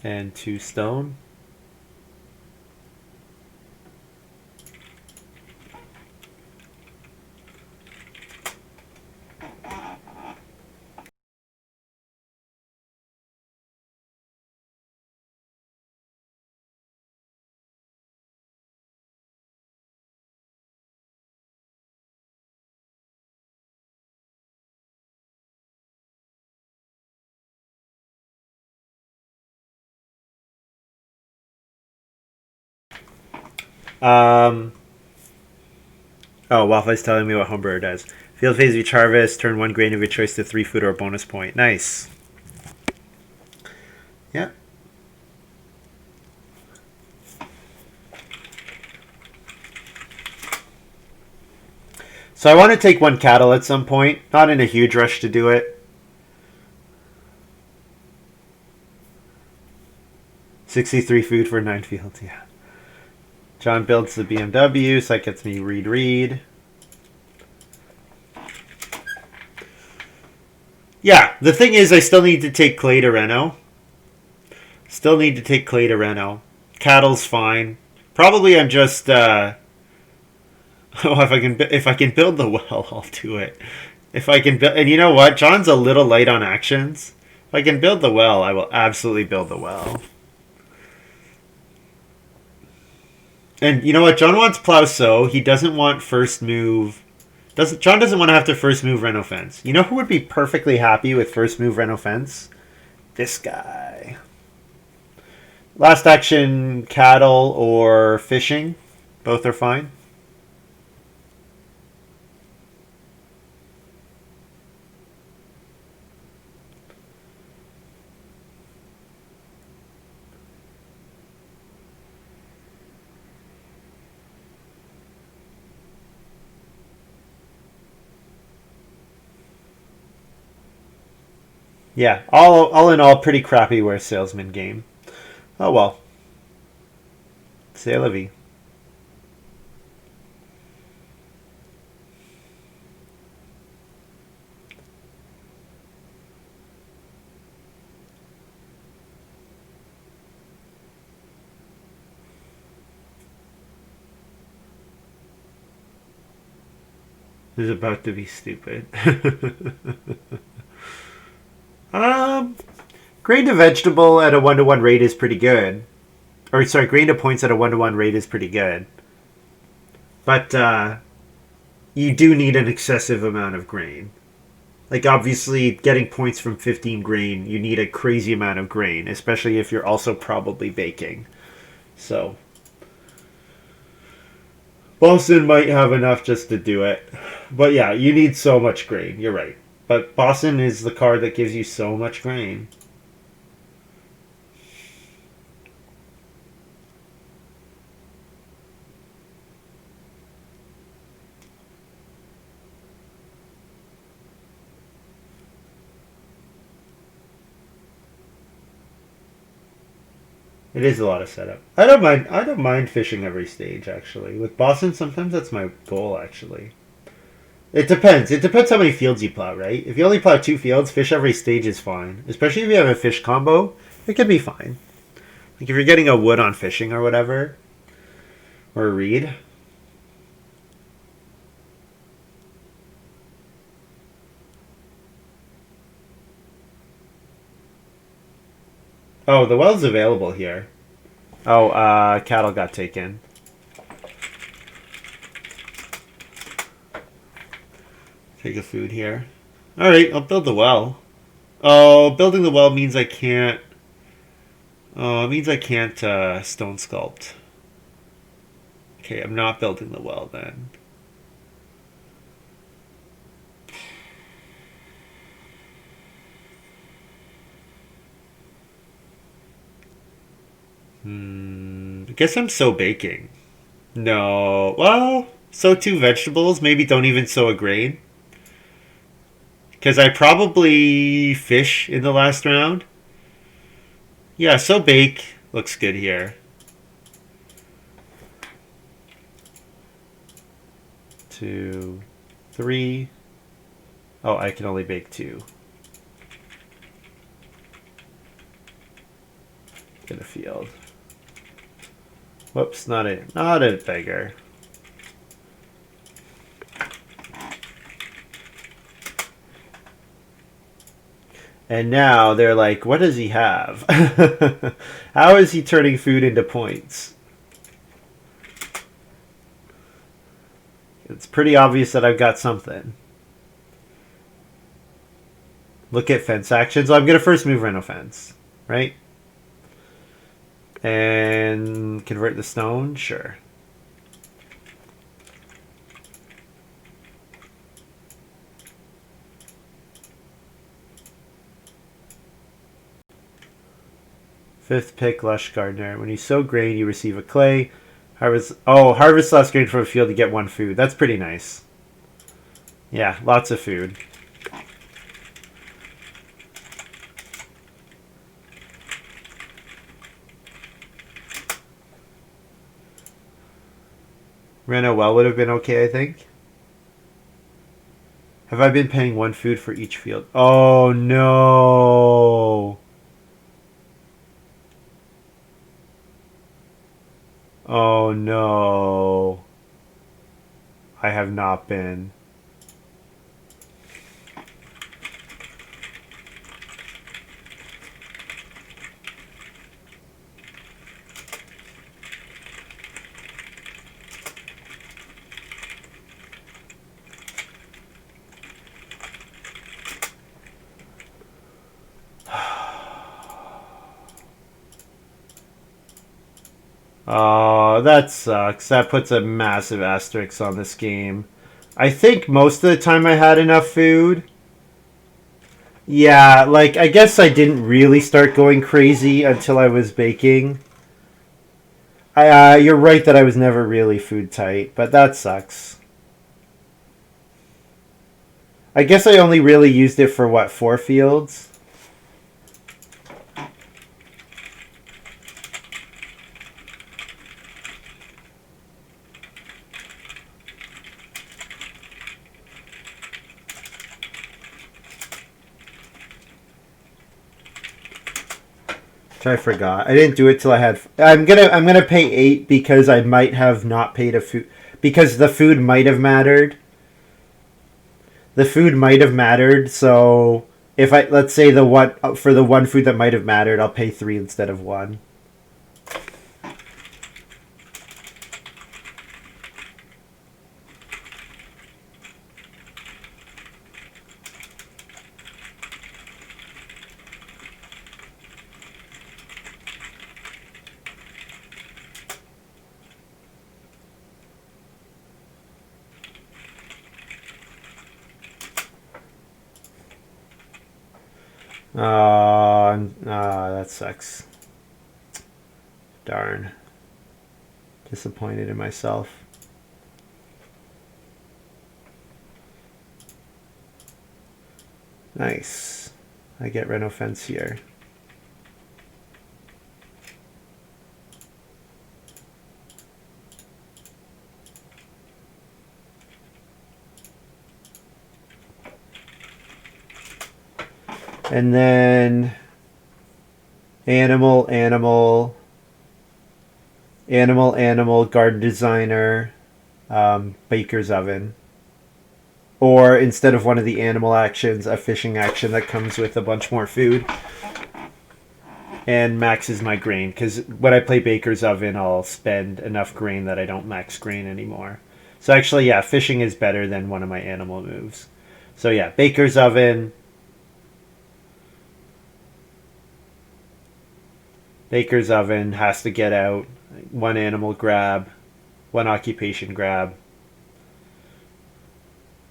and 2 stone. Oh, Waffle's telling me what Homebrewer does. Field phase of each harvest, turn 1 grain of your choice to 3 food or a bonus point. Nice. Yeah. So I want to take 1 cattle at some point. Not in a huge rush to do it. 63 food for 9 fields, yeah. John builds the BMW, so that gets me read. Yeah, the thing is I still need to take clay to Reno. Cattle's fine. Probably I'm just oh, if I can build the well, I'll do it. If I can build, and you know what? John's a little light on actions. If I can build the well, I will absolutely build the well. And you know what? John wants plow sow. He doesn't want first move. John doesn't want to have to first move Reno fence. You know who would be perfectly happy with first move Reno fence? This guy. Last action, cattle or fishing. Both are fine. Yeah, all in all, pretty crappy Where Salesman game. Oh well. C'est la vie. This is about to be stupid. Grain to vegetable at a 1-to-1 rate is pretty good. Or sorry, grain to points at a 1-to-1 rate is pretty good. But you do need an excessive amount of grain. Like obviously getting points from 15 grain, you need a crazy amount of grain, especially if you're also probably baking. So Boston might have enough just to do it. But yeah, you need so much grain. You're right. But Boston is the card that gives you so much grain. It is a lot of setup. I don't mind. I don't mind fishing every stage actually. With Boston, sometimes that's my goal actually. It depends. It depends how many fields you plow, right? If you only plow 2 fields, fish every stage is fine. Especially if you have a fish combo, it can be fine. Like if you're getting a wood on fishing or whatever, or a reed. Oh, the well's available here. Oh, cattle got taken. Take a food here. Alright, I'll build the well. Oh, building the well means I can't... Oh, it means I can't stone sculpt. Okay, I'm not building the well then. I guess I'm sow baking. No. Well, sow 2 vegetables. Maybe don't even sow a grain. Because I probably fish in the last round. Yeah, sow bake looks good here. 2, 3. Oh, I can only bake 2. Get a field. Whoops, not a beggar. And now they're like, what does he have? How is he turning food into points? It's pretty obvious that I've got something. Look at fence action. So I'm going to first move Reno fence, right? And convert the stone? Sure. Fifth pick, Lush Gardener. When you sow grain, you receive a clay. Harvest less grain from a field to get 1 food. That's pretty nice. Yeah, lots of food. Reno well would have been okay, I think. Have I been paying 1 food for each field? Oh no! Oh no! I have not been. Oh, that sucks. That puts a massive asterisk on this game. I think most of the time I had enough food. Yeah, like, I guess I didn't really start going crazy until I was baking. You're right that I was never really food tight, but that sucks. I guess I only really used it for, what, 4 fields? I forgot. I didn't do it till I had. I'm gonna pay 8 because I might have not paid a food because the food might have mattered. The food might have mattered. So if I let's say the one for the 1 food that might have mattered, I'll pay 3 instead of 1. That sucks. Darn. Disappointed in myself. Nice. I get Reno fence here. And then animal, garden designer, baker's oven. Or instead of one of the animal actions, a fishing action that comes with a bunch more food. And maxes my grain, because when I play baker's oven, I'll spend enough grain that I don't max grain anymore. So actually, yeah, fishing is better than one of my animal moves. So yeah, baker's oven. Baker's oven has to get out 1 animal grab, 1 occupation grab.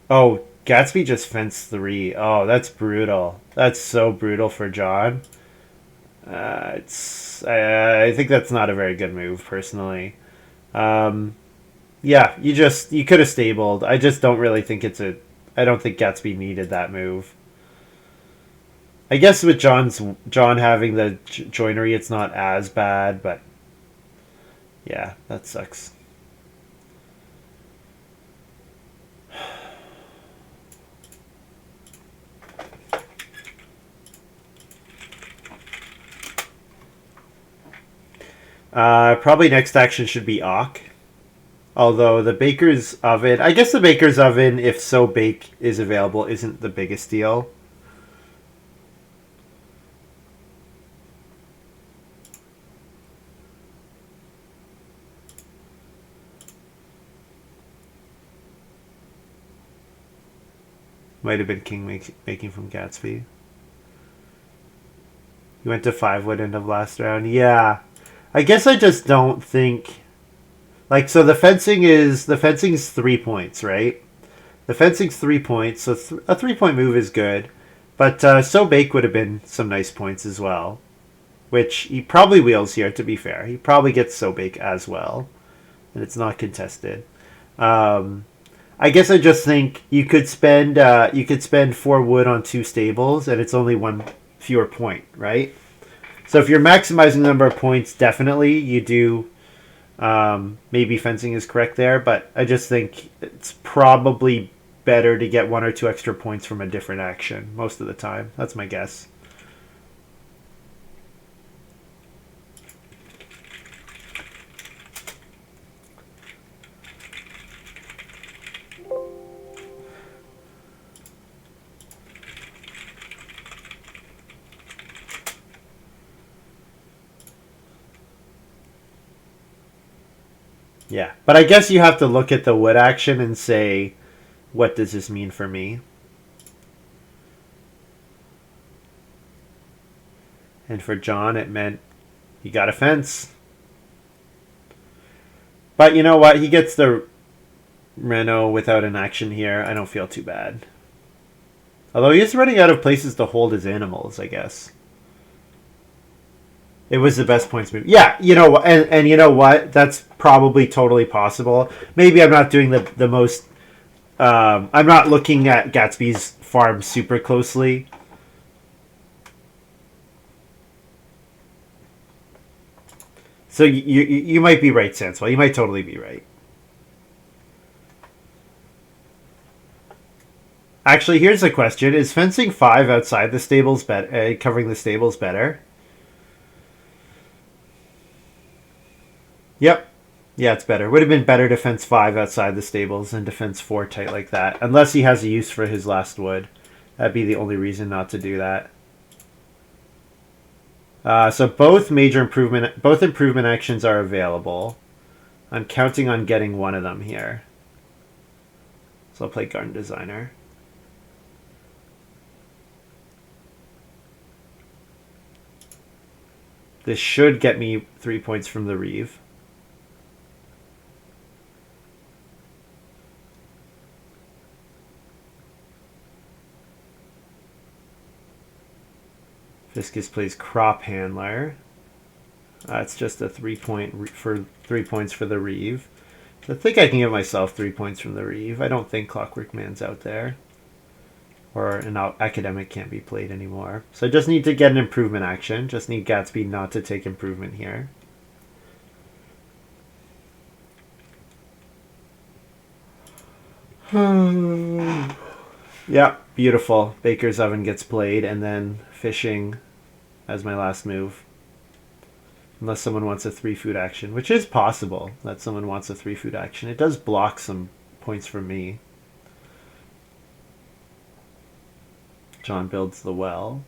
Oh, Gatsby just fenced 3. Oh, that's brutal. That's so brutal for John. I think that's not a very good move, personally. Yeah, you could have stabled. I just don't really think I don't think Gatsby needed that move. I guess with John having the joinery, it's not as bad, but yeah, that sucks. Probably next action should be Ock. Although the baker's oven, I guess the baker's oven, if So Bake is available, isn't the biggest deal. Might have been king making from Gatsby. He went to 5 wood end of last round. Yeah. I guess I just don't think like so the fencing's 3 points, right? The fencing's 3 points, so a 3-point move is good. But So Bake would have been some nice points as well. which he probably wheels here, to be fair. He probably gets Sobake as well, and it's not contested. I guess I just think you could spend 4 wood on 2 stables, and it's only 1 fewer point, right? So if you're maximizing the number of points, definitely you do. Maybe fencing is correct there, but I just think it's probably better to get 1 or 2 extra points from a different action most of the time. That's my guess. Yeah, but I guess you have to look at the wood action and say, what does this mean for me? And for John, it meant he got a fence. But you know what? He gets the Reno without an action here. I don't feel too bad. Although he is running out of places to hold his animals, I guess. It was the best points move. Yeah, you know, and you know what? That's probably totally possible. Maybe I'm not doing the most... I'm not looking at Gatsby's farm super closely. So you might be right, Sanswell. You might totally be right. Actually, here's a question. Is fencing 5 outside the stables better? Covering the stables better? Yep. Yeah, it's better. Would have been better to fence 5 outside the stables than to fence 4 tight like that. Unless he has a use for his last wood. That'd be the only reason not to do that. So both improvement actions are available. I'm counting on getting one of them here. So I'll play Garden Designer. This should get me 3 points from the Reeve. Fiscused plays Crop Handler. It's just a 3 point for 3 points for the Reeve. So I think I can give myself 3 points from the Reeve. I don't think Clockwork Man's out there. Or an academic can't be played anymore. So I just need to get an improvement action. Just need Gatsby not to take improvement here. Yeah, beautiful. Baker's Oven gets played, and then fishing as my last move. Unless someone wants a 3 food action, which is possible that someone wants a 3 food action. It does block some points from me. John builds the well.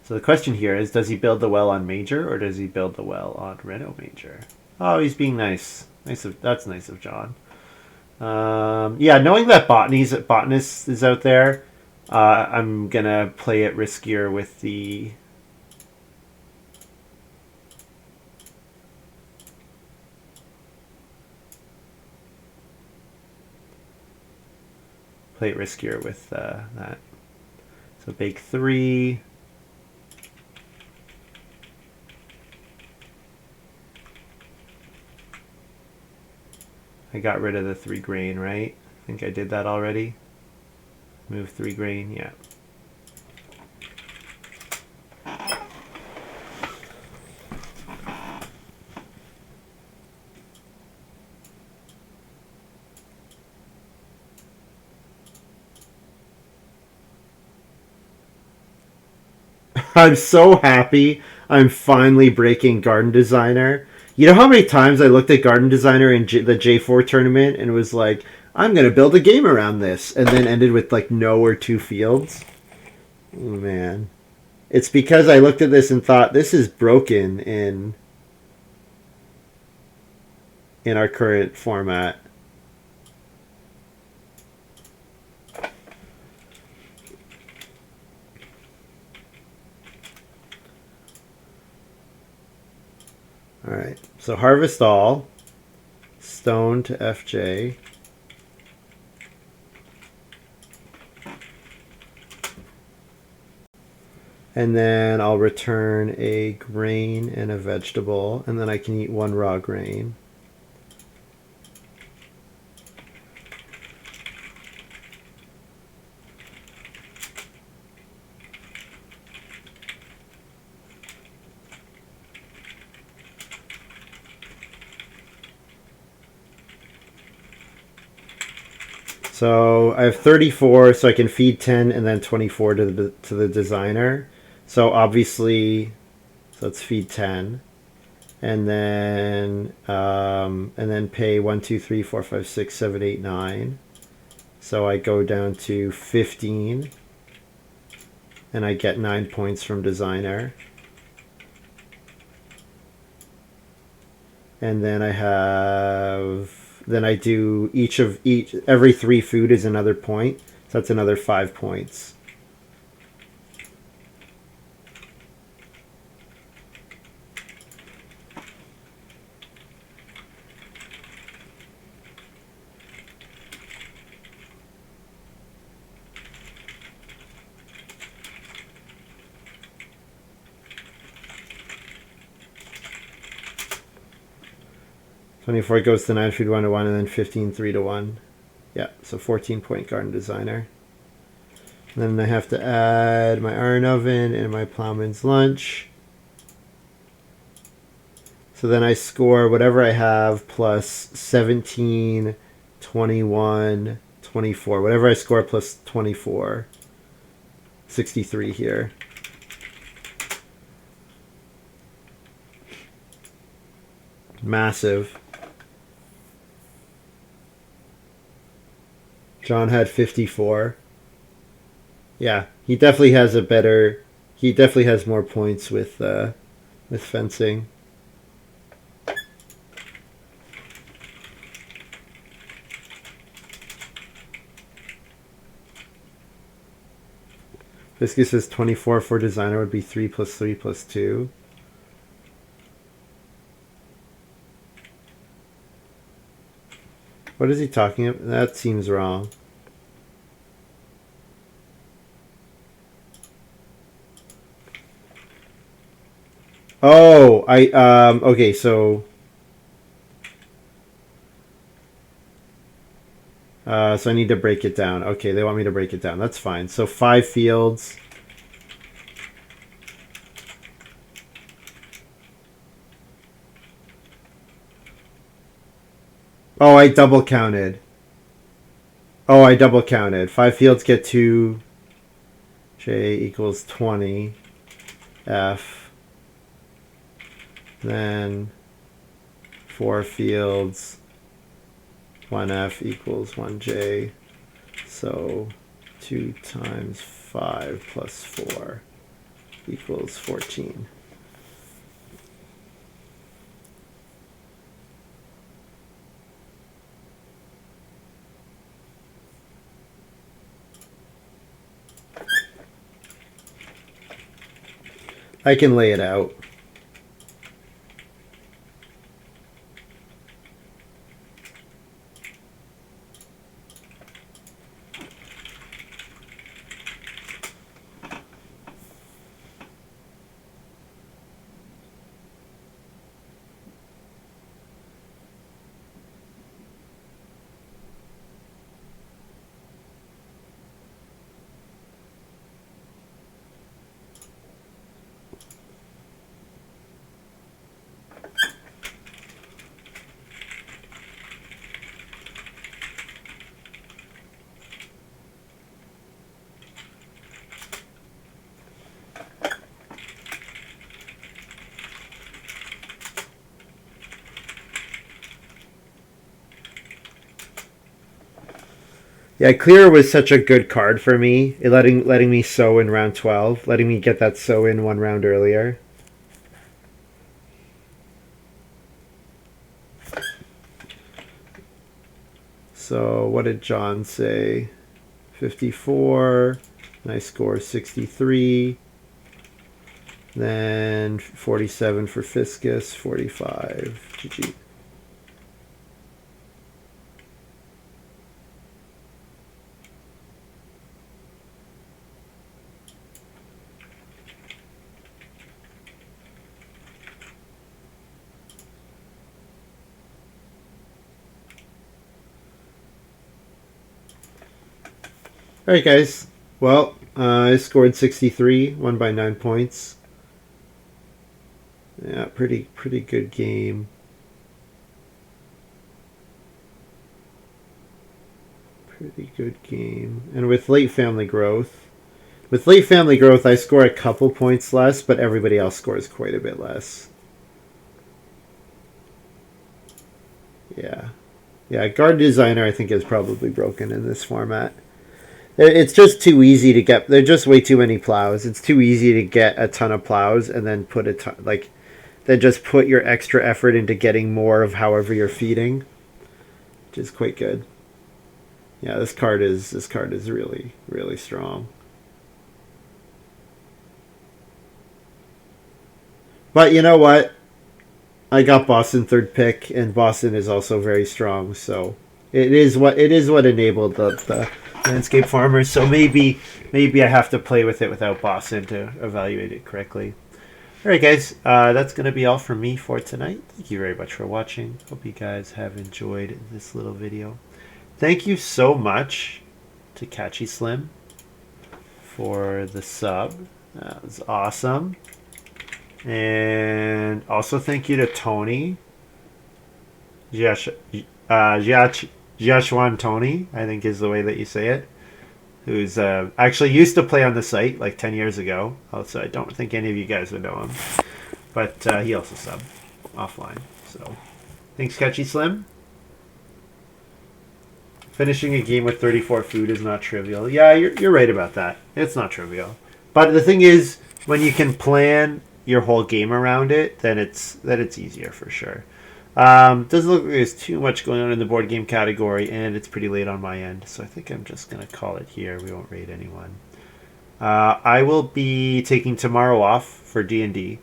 So the question here is, does he build the well on Major, or does he build the well on Reno Major? Oh, he's being nice. That's nice of John. Yeah, knowing that Botanist is out there, I'm going to play it riskier with the... Play it riskier with that. So bake 3. I got rid of the 3 grain, right? I think I did that already. Move 3 grain, yeah. I'm so happy I'm finally breaking Garden Designer. You know how many times I looked at Garden Designer in the J4 tournament and was like, I'm going to build a game around this, and then ended with like no or 2 fields? Oh, man. It's because I looked at this and thought, this is broken in our current format. Alright, so harvest all, stone to FJ. And then I'll return a grain and a vegetable, and then I can eat one raw grain. So I have 34, so I can feed 10 and then 24 to the designer. So obviously, so let's feed 10, and then pay 1, 2, 3, 4, 5, 6, 7, 8, 9. So I go down to 15, and I get 9 points from designer. And then I do every 3 food is another point. So that's another 5 points. $24 goes to 9 food 1 to 1, and then 15 3 to 1. Yeah, so 14-point garden designer. And then I have to add my iron oven and my plowman's lunch. So then I score whatever I have plus 17, 21, 24. Whatever I score plus 24. 63 here. Massive. John had 54. Yeah, he definitely has he definitely has more points with fencing. Fiscus says 24 for designer would be 3 plus 3 plus 2. What is he talking about? That seems wrong. Oh, okay, so I need to break it down. Okay, they want me to break it down. That's fine. So 5 fields. Oh, I double counted. 5 fields get 2. J equals 20. F. Then 4 fields. 1F equals 1J. So 2 times 5 plus 4 equals 14. I can lay it out. Yeah, clear was such a good card for me. It letting me sow in round 12, letting me get that sow in 1 round earlier. So what did John say? 54. And I score 63. Then 47 for Fiscus, 45. GG. All right, guys. Well, I scored 63, won by 9 points. Yeah, pretty good game. Pretty good game. And with late family growth, I score a couple points less, but everybody else scores quite a bit less. Yeah. Yeah, Guard Designer I think is probably broken in this format. It's just too easy to get. There are just way too many plows. It's too easy to get a ton of plows and then put a ton, like, then just put your extra effort into getting more of however you're feeding, which is quite good. Yeah, this card is really strong. But you know what? I got Boston third pick, and Boston is also very strong. So it is what enabled the landscape farmers. So maybe I have to play with it without Boston to evaluate it correctly. All right, guys, that's going to be all from me for tonight. Thank you very much for watching. Hope you guys have enjoyed this little video. Thank you so much to Catchy Slim for the sub. That was awesome. And also thank you to Tony. Jiashwan Tony, I think is the way that you say it. Who's actually used to play on the site like 10 years ago. Also, I don't think any of you guys would know him. But he also subbed offline. So, thanks, Catchy Slim. Finishing a game with 34 food is not trivial. Yeah, you're right about that. It's not trivial. But the thing is, when you can plan your whole game around it, then it's easier for sure. Doesn't look like there's too much going on in the board game category, and it's pretty late on my end, so I think I'm just going to call it here. We won't raid anyone. I will be taking tomorrow off for D&D,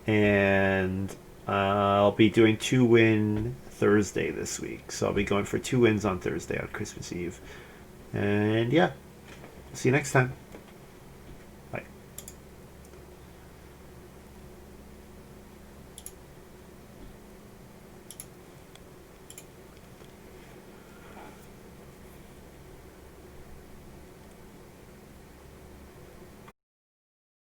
and I'll be doing 2-win Thursday this week. So I'll be going for 2 wins on Thursday on Christmas Eve. And yeah, see you next time.